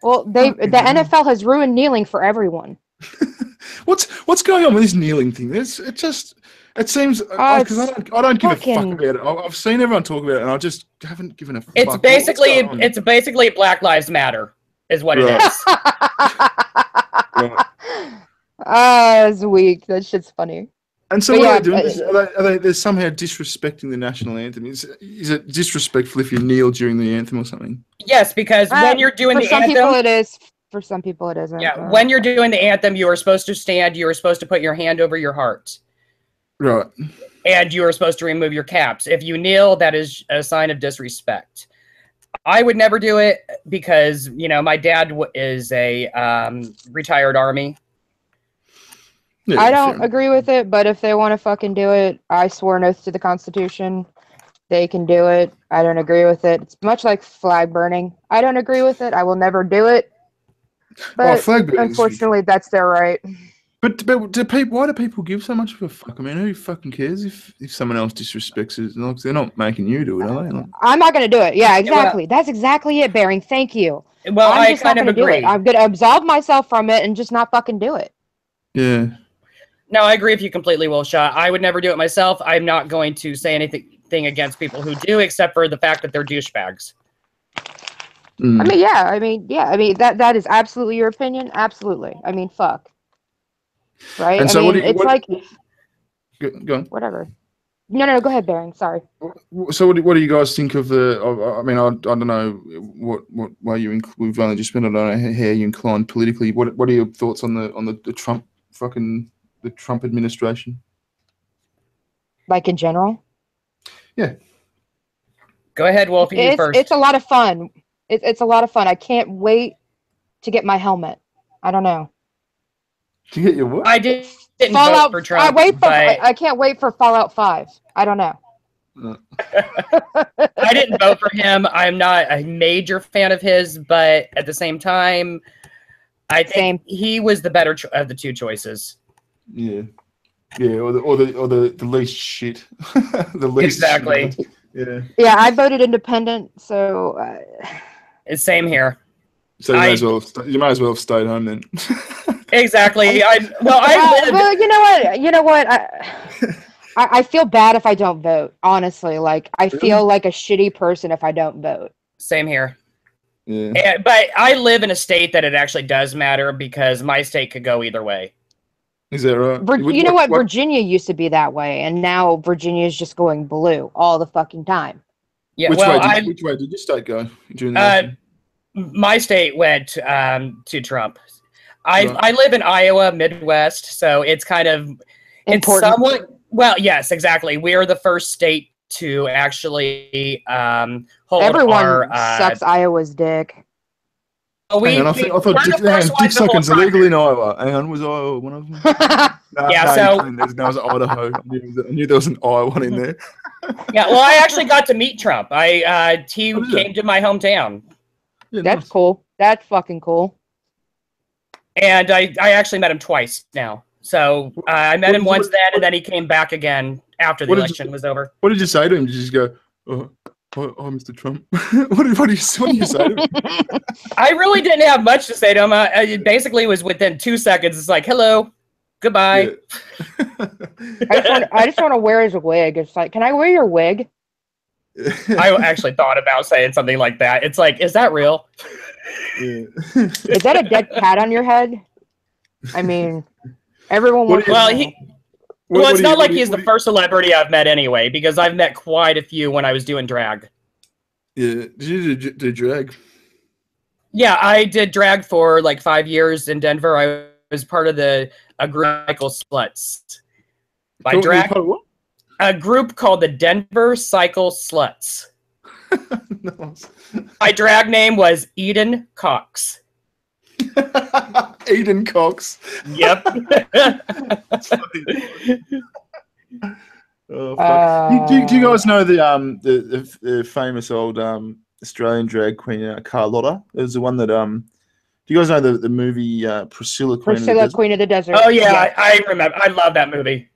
Well, the NFL has ruined kneeling for everyone. What's going on with this kneeling thing? It seems because I don't give a fuck about it. I've seen everyone talk about it, and I just haven't given a fuck. It's basically Black Lives Matter, is what it is. It's weak. That shit's funny. And so what are they doing? They're somehow disrespecting the national anthem. Is it disrespectful if you kneel during the anthem or something? Yes, because when you're doing the anthem, for some people it is. For some people it isn't. Yeah, when you're doing the anthem, you are supposed to stand. You are supposed to put your hand over your heart. Right. And you are supposed to remove your caps. If you kneel, that is a sign of disrespect. I would never do it because, my dad is a retired Army. Yeah, I don't agree with it, but if they want to fucking do it, I swore an oath to the Constitution. They can do it. I don't agree with it. It's much like flag burning. I don't agree with it. I will never do it. But unfortunately, that's their right. But why do people give so much of a fuck? I mean, who fucking cares if someone else disrespects it? They're not making you do it, are they? I'm not going to do it. Yeah, exactly. That's exactly it, Bering. Thank you. Well, I'm just not going to do it. I'm going to absolve myself from it and just not fucking do it. Yeah. No, I agree with you completely, Willshot. I would never do it myself. I'm not going to say anything against people who do, except for the fact that they're douchebags. I mean, that is absolutely your opinion. Absolutely. I mean, fuck. Right? And so go on. Whatever. No, go ahead, Bering. Sorry. So what do you guys think of the? I mean, I don't know what way we've only just been. I don't know how you inclined politically. What are your thoughts on the Trump the Trump administration? Like in general? Yeah. Go ahead, Wolfie. First. It's a lot of fun. It's a lot of fun. I can't wait to get my helmet. I don't know. To get your what? I didn't vote for Trump. I can't wait for Fallout 5. I don't know. I didn't vote for him. I'm not a major fan of his, but at the same time, I think he was the better of the two choices. Yeah, or the least shit. The least exactly. Shit. Yeah. Yeah, I voted independent, so. It's same here. So you might as well have stayed home then. Exactly. Well, you know what? I feel bad if I don't vote. Honestly, like I feel like a shitty person if I don't vote. Same here. Yeah. But I live in a state that it actually does matter because my state could go either way. Is that right? You know what? Virginia used to be that way, and now Virginia is just going blue all the fucking time. Yeah. Which way did your state go during the election? My state went to Trump. I live in Iowa, Midwest, so it's kind of it's somewhat yes, exactly. We are the first state to actually hold Everyone sucks Iowa's dick. I thought dick sucking's illegal in Iowa. Hang on, was Iowa one of them? There was Idaho. I knew there was an Iowa one in there. Yeah, well, I actually got to meet Trump. He came to my hometown. Yeah, that's cool. That's fucking cool. And I actually met him twice now. So I met him once then, and then he came back again after the election was over. What did you say to him? Did you just go, oh Mr. Trump? what did you say to him? I really didn't have much to say to him. It basically was within 2 seconds. It's like, hello, goodbye. Yeah. I just want to wear his wig. It's like, can I wear your wig? I actually thought about saying something like that. It's like, is that real? Yeah. Is that a dead cat on your head? I mean, everyone wants it's not like he's the first celebrity I've met anyway, because I've met quite a few when I was doing drag. Yeah. Did you do drag? Yeah, I did drag for like 5 years in Denver. I was part of a group Cycle Sluts. By drag, a group called the Denver Cycle Sluts. Nice. My drag name was Eden Cox. Eden Cox. Yep. Oh, fuck. Do you guys know the famous old Australian drag queen Carlotta? It was the one that do you guys know the movie Priscilla Queen of the Desert? Queen of the Desert? Oh yeah, I remember. I love that movie.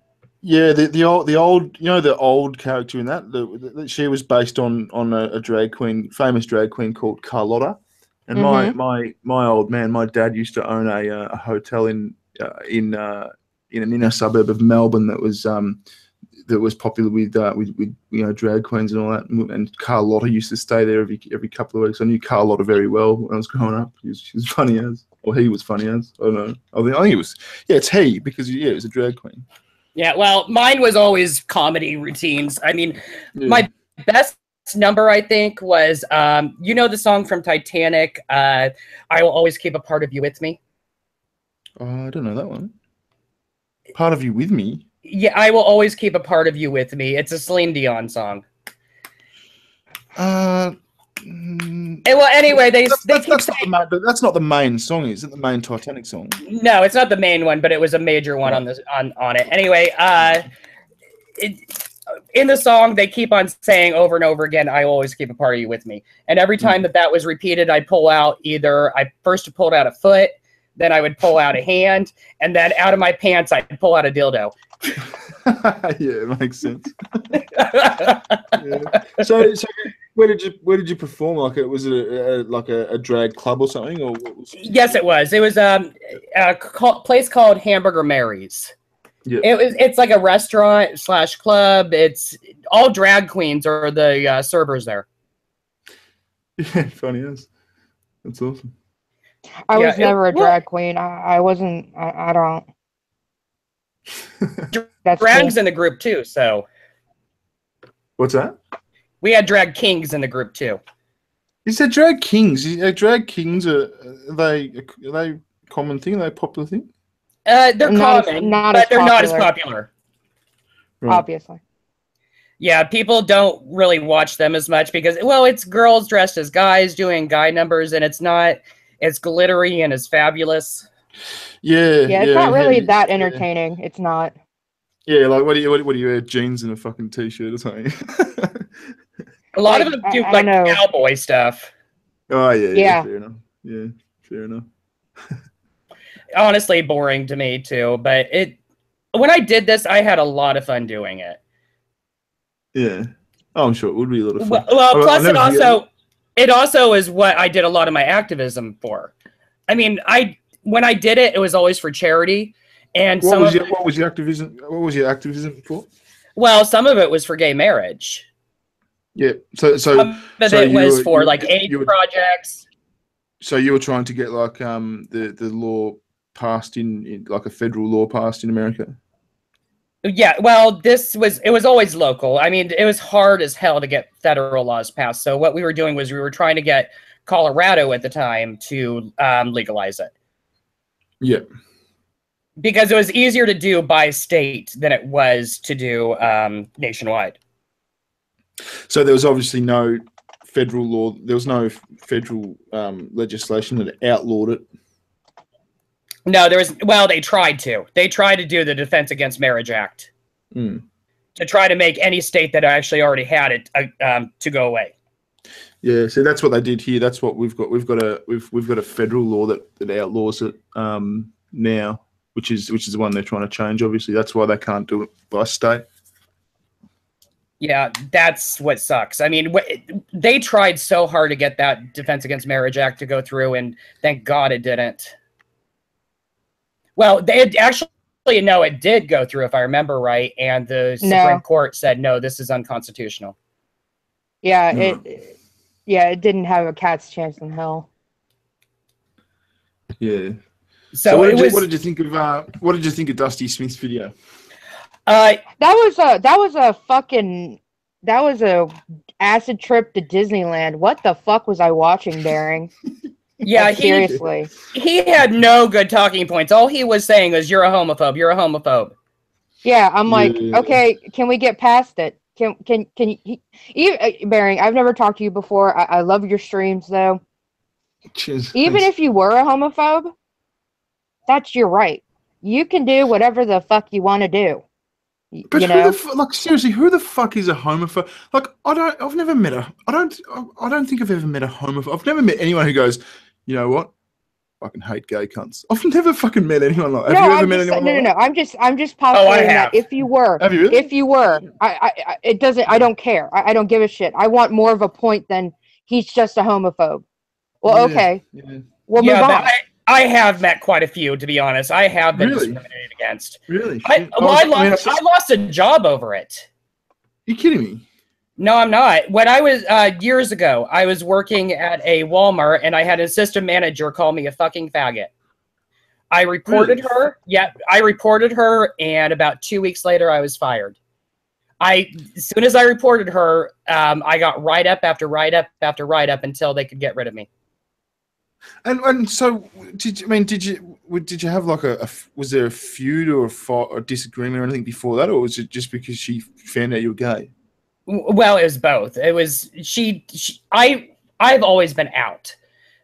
Yeah, the old the old character in that she was based on a drag queen, famous drag queen called Carlotta. And my old man, my dad used to own a hotel in an inner suburb of Melbourne that was popular with drag queens and all that. And Carlotta used to stay there every couple of weeks. I knew Carlotta very well when I was growing up. She was funny as, or he was funny as. I don't know. I think it was. Yeah, it's he because it was a drag queen. Yeah, well, mine was always comedy routines. I mean, my best number, I think, was the song from Titanic, I Will Always Keep a Part of You With Me. Oh, I don't know that one. Part of You With Me? Yeah, I Will Always Keep a Part of You With Me. It's a Celine Dion song. Well, anyway, they keep saying... But that's not the main song, is it? The main Titanic song? No, it's not the main one, but it was a major one on it. Anyway, in the song, they keep on saying over and over again, I will always keep a part of you with me. And every time that was repeated, I'd pull out I first pulled out a foot, then I would pull out a hand, and then out of my pants, I'd pull out a dildo. Yeah, it makes sense. Yeah. So where did you perform? Like, was it a drag club or something? Or what was it? Yes, it was. It was a place called Hamburger Mary's. Yeah. It's like a restaurant / club. It's all drag queens are the servers there. Yeah, funny as. That's awesome. I was never a drag queen. I wasn't. I don't. That's Drag's cool. In the group too. So. What's that? We had drag kings in the group too. You said drag kings. Drag kings are they a common thing? Are they a popular thing? They're common, but they're not as popular. Right. Obviously. Yeah, people don't really watch them as much because, well, it's girls dressed as guys doing guy numbers, and it's not as glittery and as fabulous. Yeah, it's not really that entertaining. Yeah. It's not. Yeah, like what do you wear? Jeans and a fucking t-shirt or something? A lot of them do like cowboy stuff. Oh yeah, fair enough. Yeah, fair enough. Honestly, boring to me too. But when I did this, I had a lot of fun doing it. Yeah, I'm sure it would be a lot of fun. Well, plus it also is what I did a lot of my activism for. I mean, when I did it, it was always for charity. And what was your activism? What was your activism for? Well, some of it was for gay marriage. Yeah, so it was for like AIDS projects. So you were trying to get like the law passed in like a federal law passed in America. Yeah, well, it was always local. I mean, it was hard as hell to get federal laws passed. So what we were doing was we were trying to get Colorado at the time to legalize it. Yeah. Because it was easier to do by state than it was to do nationwide. So there was obviously no federal law. There was no federal legislation that outlawed it. No, there was. Well, they tried to. They tried to do the Defense Against Marriage Act to try to make any state that actually already had it to go away. Yeah, so that's what they did here. That's what we've got. We've got a federal law that outlaws it now, which is the one they're trying to change. Obviously, that's why they can't do it by state. Yeah, that's what sucks. I mean, they tried so hard to get that Defense Against Marriage Act to go through, and thank God it didn't. Well, it did go through, if I remember right, and the Supreme Court said, no, this is unconstitutional. Yeah, it didn't have a cat's chance in hell. Yeah. So what did you think of Dusty Smith's video? That was a fucking that was a acid trip to Disneyland. What the fuck was I watching, Bearing? Yeah, like, seriously. He had no good talking points. All he was saying was, "You're a homophobe. You're a homophobe." Yeah, I'm like, okay, can we get past it? Can you, Bearing? I've never talked to you before. I love your streams though. Cheers, Even if you were a homophobe, that's your right. You can do whatever the fuck you want to do. But you who know? like seriously, who the fuck is a homophobe? Like I've never met I don't think I've ever met a homophobe. I've never met anyone who goes, you know what? I fucking hate gay cunts. I've never fucking met anyone like that. Have you ever met anyone like that? I'm just postulating that if you were, have you really? If you were, it doesn't. I don't care. I don't give a shit. I want more of a point than he's just a homophobe. Well, okay. Yeah. We'll move on. I have met quite a few, to be honest. I have been discriminated against. Really? I lost a job over it. You kidding me? No, I'm not. When I was years ago, I was working at a Walmart, and I had an assistant manager call me a fucking faggot. I reported her. Yeah, I reported her, and about 2 weeks later, I was fired. As soon as I reported her, I got write-up after write-up after write-up until they could get rid of me. And so did you have like was there a feud or a disagreement or anything before that, or was it just because she found out you were gay? Well, it was both. It was I've always been out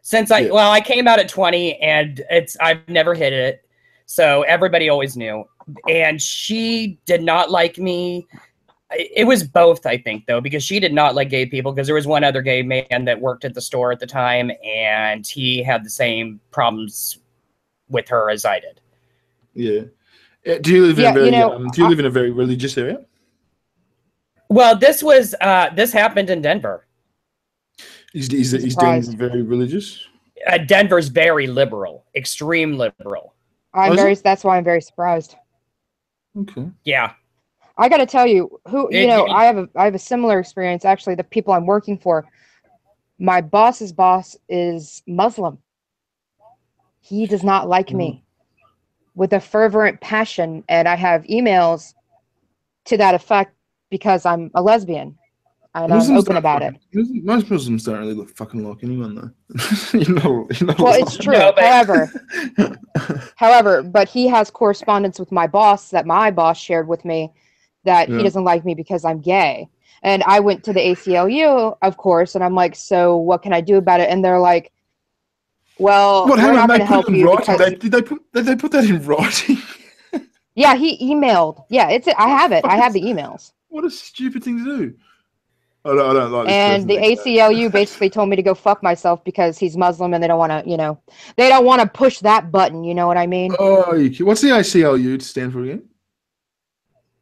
since I came out at 20, and I've never hid it, so everybody always knew. And she did not like me. It was both, I think, though, because she did not like gay people, because there was one other gay man that worked at the store at the time, and he had the same problems with her as I did. Yeah. Do you live in a very religious area? Well, this happened in Denver. Is Denver very religious? Denver's very liberal, extreme liberal. That's why I'm very surprised. Okay. Yeah. I got to tell you, I have a similar experience. Actually, the people I'm working for, my boss's boss is Muslim. He does not like me with a fervent passion, and I have emails to that effect because I'm a lesbian, and I'm open about it. Most Muslims don't really fucking like anyone, though. Well, it's true. However, but he has correspondence with my boss that my boss shared with me, that he doesn't like me because I'm gay. And I went to the ACLU, of course, and I'm like, so what can I do about it? And they're like, well, we're not going to help you. Did they put that in writing? Yeah, he emailed. Yeah, I have it. I have the emails. What a stupid thing to do. I don't like this. And the ACLU basically told me to go fuck myself because he's Muslim, and they don't want to, they don't want to push that button. You know what I mean? Oh, what's the ACLU stand for again?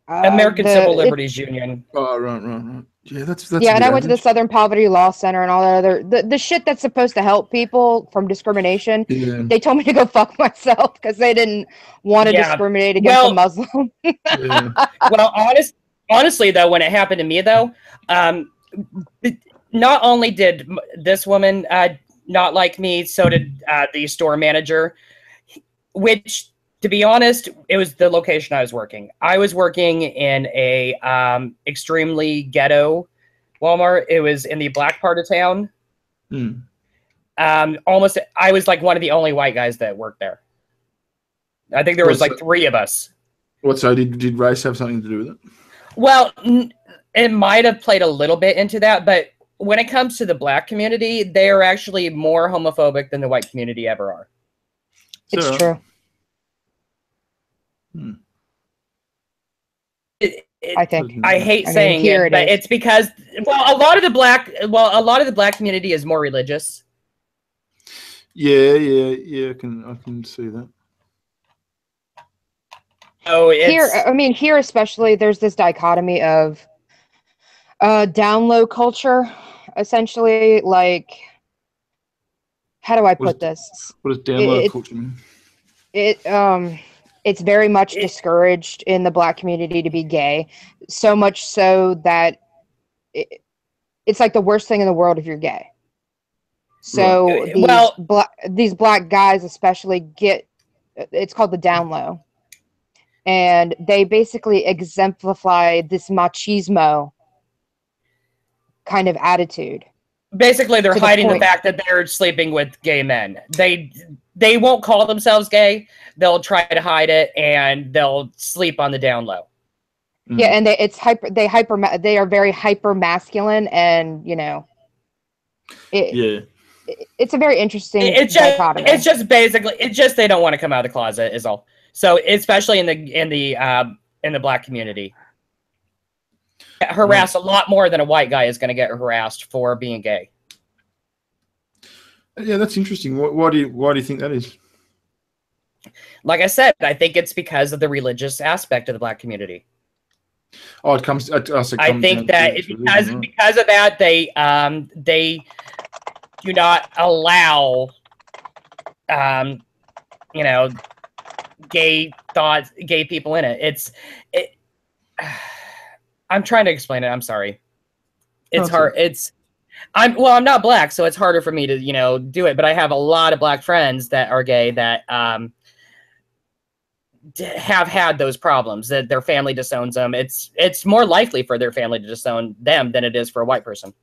American Civil Liberties Union. Oh, right. Yeah, that's and I went to the Southern Poverty Law Center and all that other the shit that's supposed to help people from discrimination. Yeah. They told me to go fuck myself because they didn't want to discriminate against a Muslim. Well, honestly, though, when it happened to me, though, not only did this woman not like me, so did the store manager, which, to be honest, it was the location I was working. I was working in a extremely ghetto Walmart. It was in the black part of town. I was like one of the only white guys that worked there. I think there was like 3 of us. Did race have something to do with it? Well, it might have played a little bit into that, but when it comes to the black community, they are actually more homophobic than the white community ever are. It's true. I think I hate saying it, but it's because a lot of the black community is more religious. Yeah, I can see that. Oh, here especially, there's this dichotomy of down low culture, essentially. Like, how do I put this? What does down low culture mean? It's very much discouraged in the black community to be gay, so much so that it's like the worst thing in the world if you're gay. So these black guys especially it's called the down low, and they basically exemplify this machismo kind of attitude. Basically, they're hiding the fact that they're sleeping with gay men. They won't call themselves gay. They'll try to hide it, and they'll sleep on the down low. Yeah, and they are very hyper masculine, and you know, it's a very interesting dichotomy. It's just basically they don't want to come out of the closet is all. So especially in the black community, harassed a lot more than a white guy is going to get harassed for being gay. Yeah, that's interesting. Why do you think that is? Like I said, I think it's because of the religious aspect of the black community. Oh, it comes. I think that because of that, they do not allow, you know, gay people in it. I'm trying to explain it. I'm sorry. It's hard. I'm not black, so it's harder for me to, you know, do it. But I have a lot of black friends that are gay that have had those problems, that their family disowns them. It's more likely for their family to disown them than it is for a white person.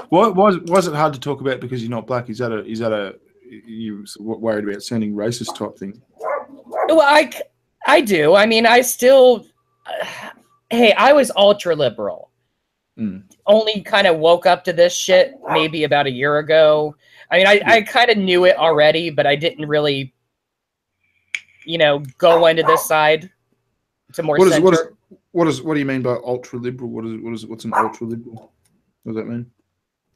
Why was it hard to talk about because you're not black? Is that you worried about sounding racist type thing? Well, I do. I mean, I still. Hey, I was ultra liberal. Only kind of woke up to this shit maybe about a year ago. I mean, I kind of knew it already, but I didn't really, you know, go into this side to more center. What do you mean by ultra liberal? What's an ultra liberal? What does that mean?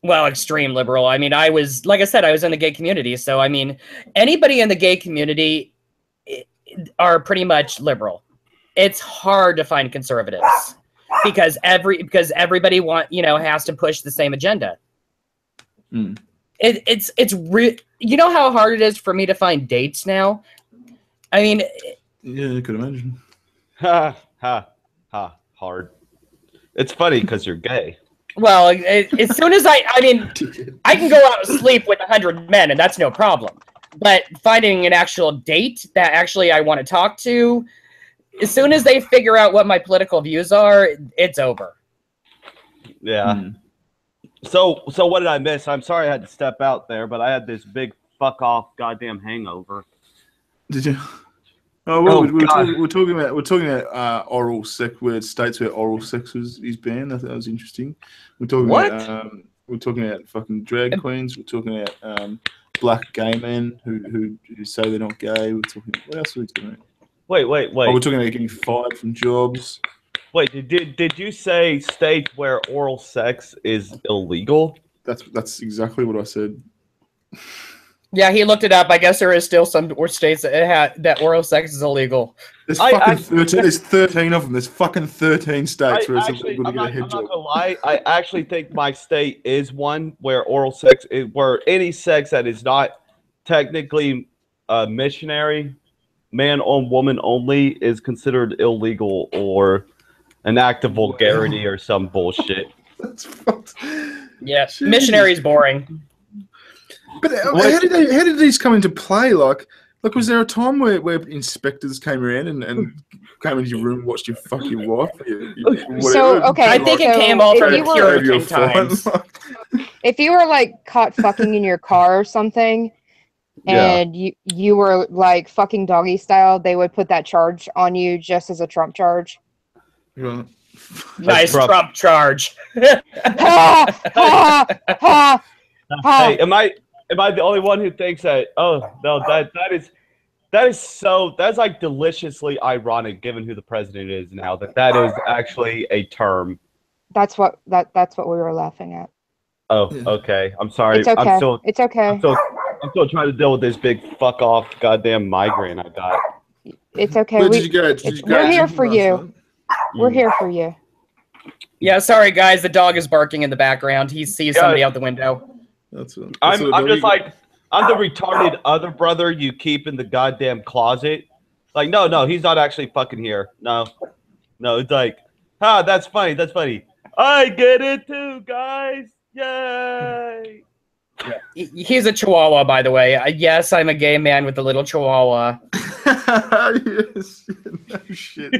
Well, extreme liberal. I mean, like I said, I was in the gay community. So, I mean, anybody in the gay community are pretty much liberal. It's hard to find conservatives because everybody has to push the same agenda. It's you know how hard it is for me to find dates now? I mean, yeah, I could imagine. Hard. It's funny because you're gay. Well, as soon as I mean, I can go out and sleep with 100 men, and that's no problem. But finding an actual date that actually I want to talk to, as soon as they figure out what my political views are, it's over. Yeah. So what did I miss? I'm sorry I had to step out there, but I had this big fuck off goddamn hangover. Did you? Oh well, we're talking about oral sex, where states where oral sex is banned. I thought that was interesting. We're talking about fucking drag queens. We're talking about black gay men who say they're not gay. We're talking. What else are we talking about? Wait. Oh, we're talking about getting fired from jobs. Wait, did you say states where oral sex is illegal? That's exactly what I said. Yeah, he looked it up. I guess there is still some states that oral sex is illegal. There's 13. There's 13 of them. There's fucking 13 states where it's illegal to get a head job. I'm not gonna lie. I actually think my state is one where oral sex is where any sex that is not technically missionary, man on woman only, is considered illegal or an act of vulgarity or some bullshit. That's fucked. Yeah, missionary is boring. But how did these come into play? Like, was there a time where inspectors came around and came into your room and watched you fuck your wife? I think it came all from the Puritan times. If you were like caught fucking in your car or something, and you were like fucking doggy style, they would put that charge on you just as a Trump charge. Right. Nice Trump charge. Hey, am I the only one who thinks that? Oh no, that's like deliciously ironic, given who the president is now. That is actually a term. That's what we were laughing at. Oh, okay. I'm sorry. It's okay. It's okay. I'm still trying to deal with this big fuck off goddamn migraine I got. It's okay. We're here for you. We're here for you. Yeah, sorry guys. The dog is barking in the background. He sees somebody out the window. I'm just like, I'm the retarded other brother you keep in the goddamn closet. Like, no, he's not actually fucking here. No, it's like, that's funny. I get it too, guys. Yay. Yeah. He's a chihuahua, by the way. Yes, I'm a gay man with a little chihuahua. Yes. No shit.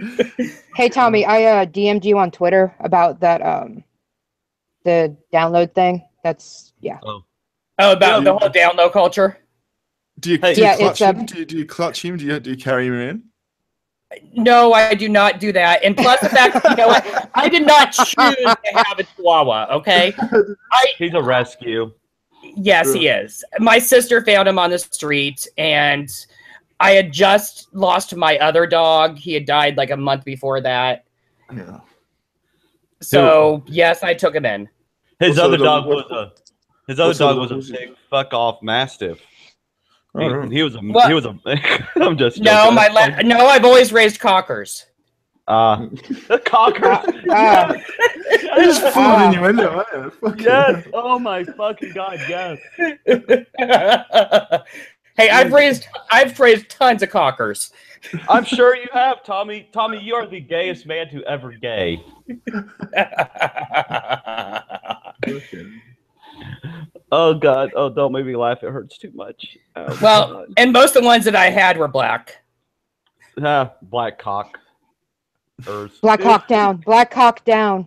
Hey, Tommy, I DM'd you on Twitter about that the download thing. That's yeah. Oh, about the whole download culture. Do you clutch him? Do you clutch him? Do you carry him around? No, I do not do that. And plus the fact, you know what? I did not choose to have a Chihuahua, okay? He's a rescue. Yes, he is. My sister found him on the street, and I had just lost my other dog. He had died like a month before that. Yeah. So, yes, I took him in. His other dog was a big fuck off mastiff. He was a I'm just joking. No, I've always raised cockers. Cockers. It's just full of innuendo, yes. Oh my fucking god, yes. Hey, I've raised tons of cockers. I'm sure you have, Tommy. Tommy, you are the gayest man to ever gay. Oh god! Oh, don't make me laugh. It hurts too much. Oh, well, god. And most of the ones that I had were black. Black cock. Black Hawk down. Black Hawk down.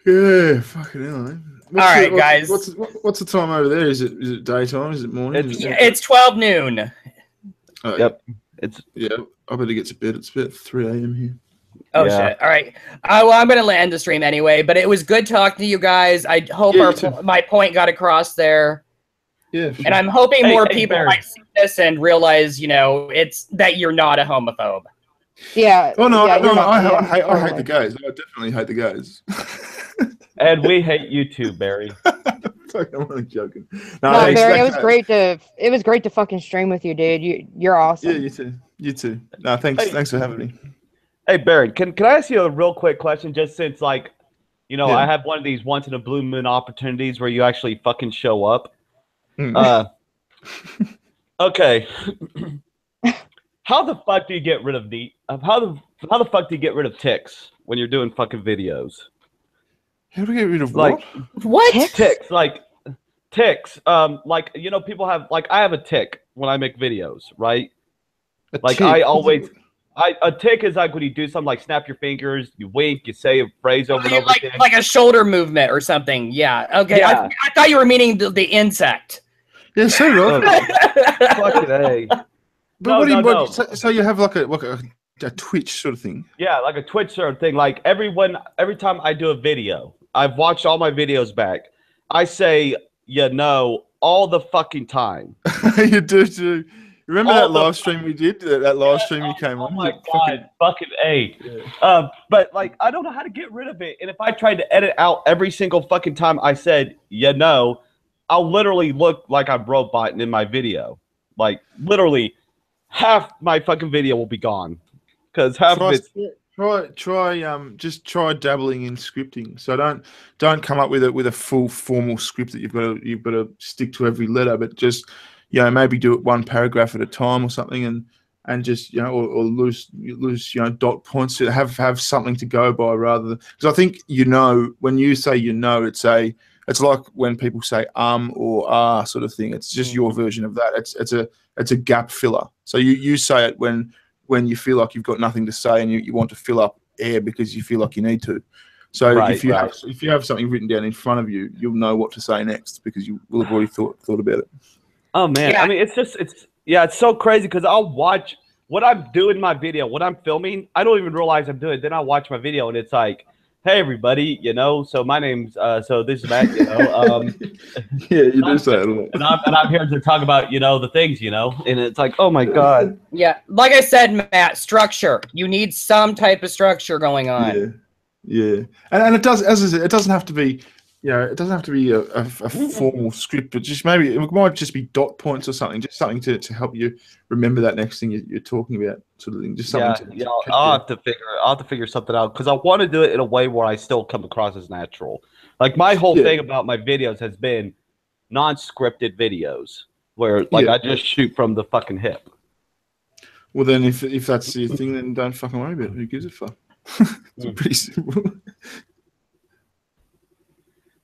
Yeah, fucking hell. Man. All right, guys. What's the time over there? Is it daytime? Is it morning? It's 12 noon. Yep. I better get to bed. It's about 3 a.m. here. Oh, shit. All right. Well, I'm going to end the stream anyway, but it was good talking to you guys. I hope my point got across there. Yeah. And I'm hoping more people might see this and realize, you know, it's that you're not a homophobe. Yeah. Oh, no, I hate the gays. I definitely hate the gays. And we hate you too, Barry. I'm only joking. No, Barry, it was great to fucking stream with you, dude. You're awesome. Yeah, you too. You too. No, thanks for having me. Hey, Barry, can I ask you a real quick question? Just since, like, you know, I have one of these once in a blue moon opportunities where you actually fucking show up. Okay. How the fuck do you get rid of how the fuck do you get rid of ticks when you're doing fucking videos? How do we get rid of what? Ticks, like ticks. Like, you know, people have, like, I have a tick when I make videos, right? A tick is like when you do something like snap your fingers, you wink, you say a phrase over and over again. Like a shoulder movement or something. Yeah. Okay. Yeah. I thought you were meaning the insect. Yeah, so right. Fucking A. But so you have like a Twitch sort of thing? Yeah, like a Twitch sort of thing. Like every time I do a video, I've watched all my videos back. I say, all the fucking time. You do too. Remember that live stream we did? That live stream you came on? Oh my god, fucking A. Yeah. But like, I don't know how to get rid of it. And if I tried to edit out every single fucking time I said, I'll literally look like I'm roboting in my video. Like literally, half my fucking video will be gone because half of it's. Try dabbling in scripting. So don't come up with a full formal script that you've got to stick to every letter, but just maybe do it one paragraph at a time or something, and just or lose dot points to have something to go by rather than, because I think when you say it's like when people say or sort of thing. It's just your version of that. It's a gap filler. So you say it when you feel like you've got nothing to say and you want to fill up air because you feel like you need to. So if you have something written down in front of you, you'll know what to say next because you will have already thought about it. Oh man, I mean, it's so crazy because I'll watch what I'm doing in my video, what I'm filming. I don't even realize I'm doing it. Then I watch my video and it's like, hey everybody, so my name's so this is Matt, yeah, you do say it a lot. And I'm here to talk about the things, and it's like, oh my god. Yeah, like I said, Matt, structure. You need some type of structure going on. Yeah, and it does, as I said, it doesn't have to be. It doesn't have to be a formal script, but just maybe it might just be dot points or something, just something to help you remember that next thing you're talking about, sort of thing. Just something. I'll have to figure something out because I want to do it in a way where I still come across as natural. Like my whole thing about my videos has been non-scripted videos where I just shoot from the fucking hip. Well, then if that's your thing, then don't fucking worry about it. Who gives a fuck? It's pretty simple.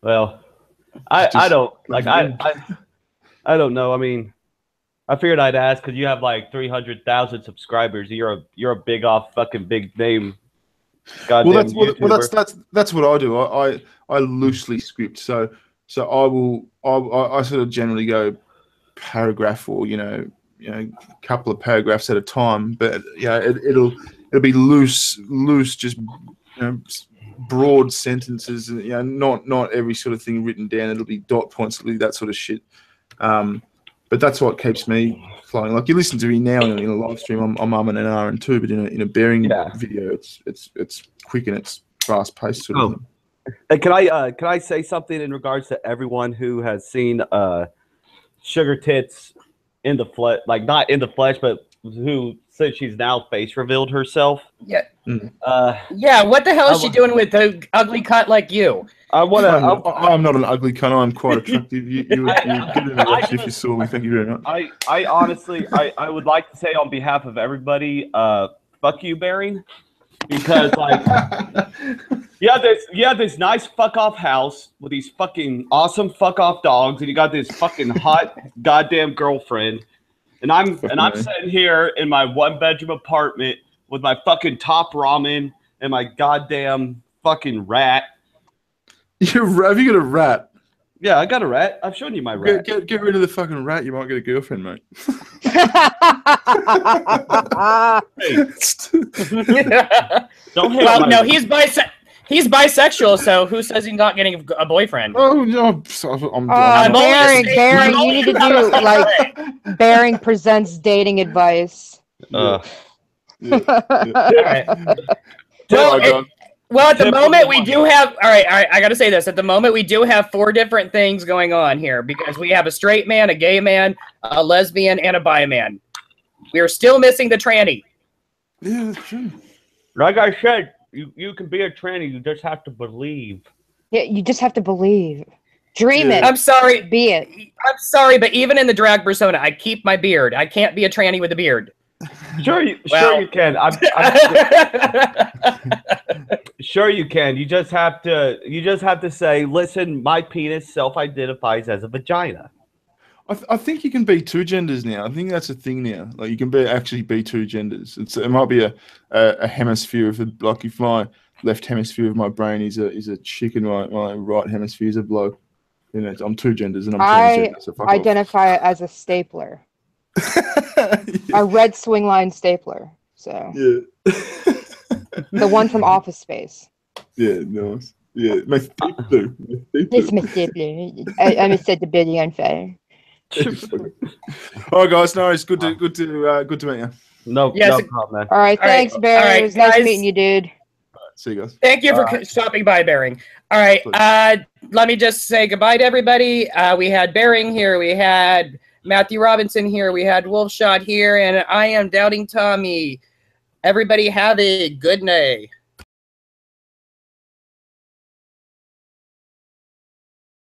Well, I don't like I don't know. I mean, I figured I'd ask because you have like 300,000 subscribers. You're a big name Goddamn that's what I do. I loosely script. So I sort of generally go paragraph or couple of paragraphs at a time. But yeah, it'll be loose, just broad sentences. Not every sort of thing written down. It'll be dot points, it'll be that sort of shit. But that's what keeps me flowing. Like you listen to me now in a live stream, I'm umming and ahhing too, but in a bearing video, it's quick and it's fast paced sort of thing. And can I say something in regards to everyone who has seen Sugar Tits in the flesh, like not in the flesh, but who since she's now face revealed herself? Yeah. Yeah. What the hell is she doing with the ugly cunt like you? I'm not an ugly cunt. I'm quite attractive. You'd get in the rush if you saw me. Thank you very much. I honestly, I would like to say on behalf of everybody, fuck you, Bearing, because like, you have this nice fuck off house with these fucking awesome fuck off dogs, and you got this fucking hot goddamn girlfriend, and I'm sitting here in my 1-bedroom apartment with my fucking top ramen and my goddamn fucking rat. Have you got a rat? Yeah, I got a rat. I've shown you my rat. Get rid of the fucking rat. You might get a girlfriend, mate. Don't hate well, no, he's bisexual, so who says he's not getting a boyfriend? Oh no, I'm Bearing, you need to do like Bearing presents dating advice. All right. Well, at the moment we do have. All right. I got to say this. At the moment, we do have 4 different things going on here because we have a straight man, a gay man, a lesbian, and a bi man. We are still missing the tranny. Yeah, that's true. Like I said, you can be a tranny. You just have to believe. Yeah, you just have to believe. Dream it. I'm sorry. Be it. I'm sorry, but even in the drag persona, I keep my beard. I can't be a tranny with a beard. Sure you can. Sure you can. You just have to say, listen, my penis self-identifies as a vagina. I think you can be 2 genders now. I think that's a thing now. Like you can actually be 2 genders. It might be a hemisphere of like if my left hemisphere of my brain is a chick and my right hemisphere is a bloke. I'm 2 genders and I'm transgender. So fuck identify as a stapler. A red swing line stapler. So yeah. The one from Office Space. Yeah, nice. Yeah, my stapler. It's my stapler. I'm a set the building on fire. All right, guys. No, it's good to meet you. No problem, man. All right, thanks, Barry. Right, it was nice meeting you, dude. All right, see you guys. Thank you for stopping by, Bearing. All right, let me just say goodbye to everybody. We had Bearing here. We had Matthew Robinson here. We had Wolfshot here, and I am Doubting Tommy. Everybody have a good night.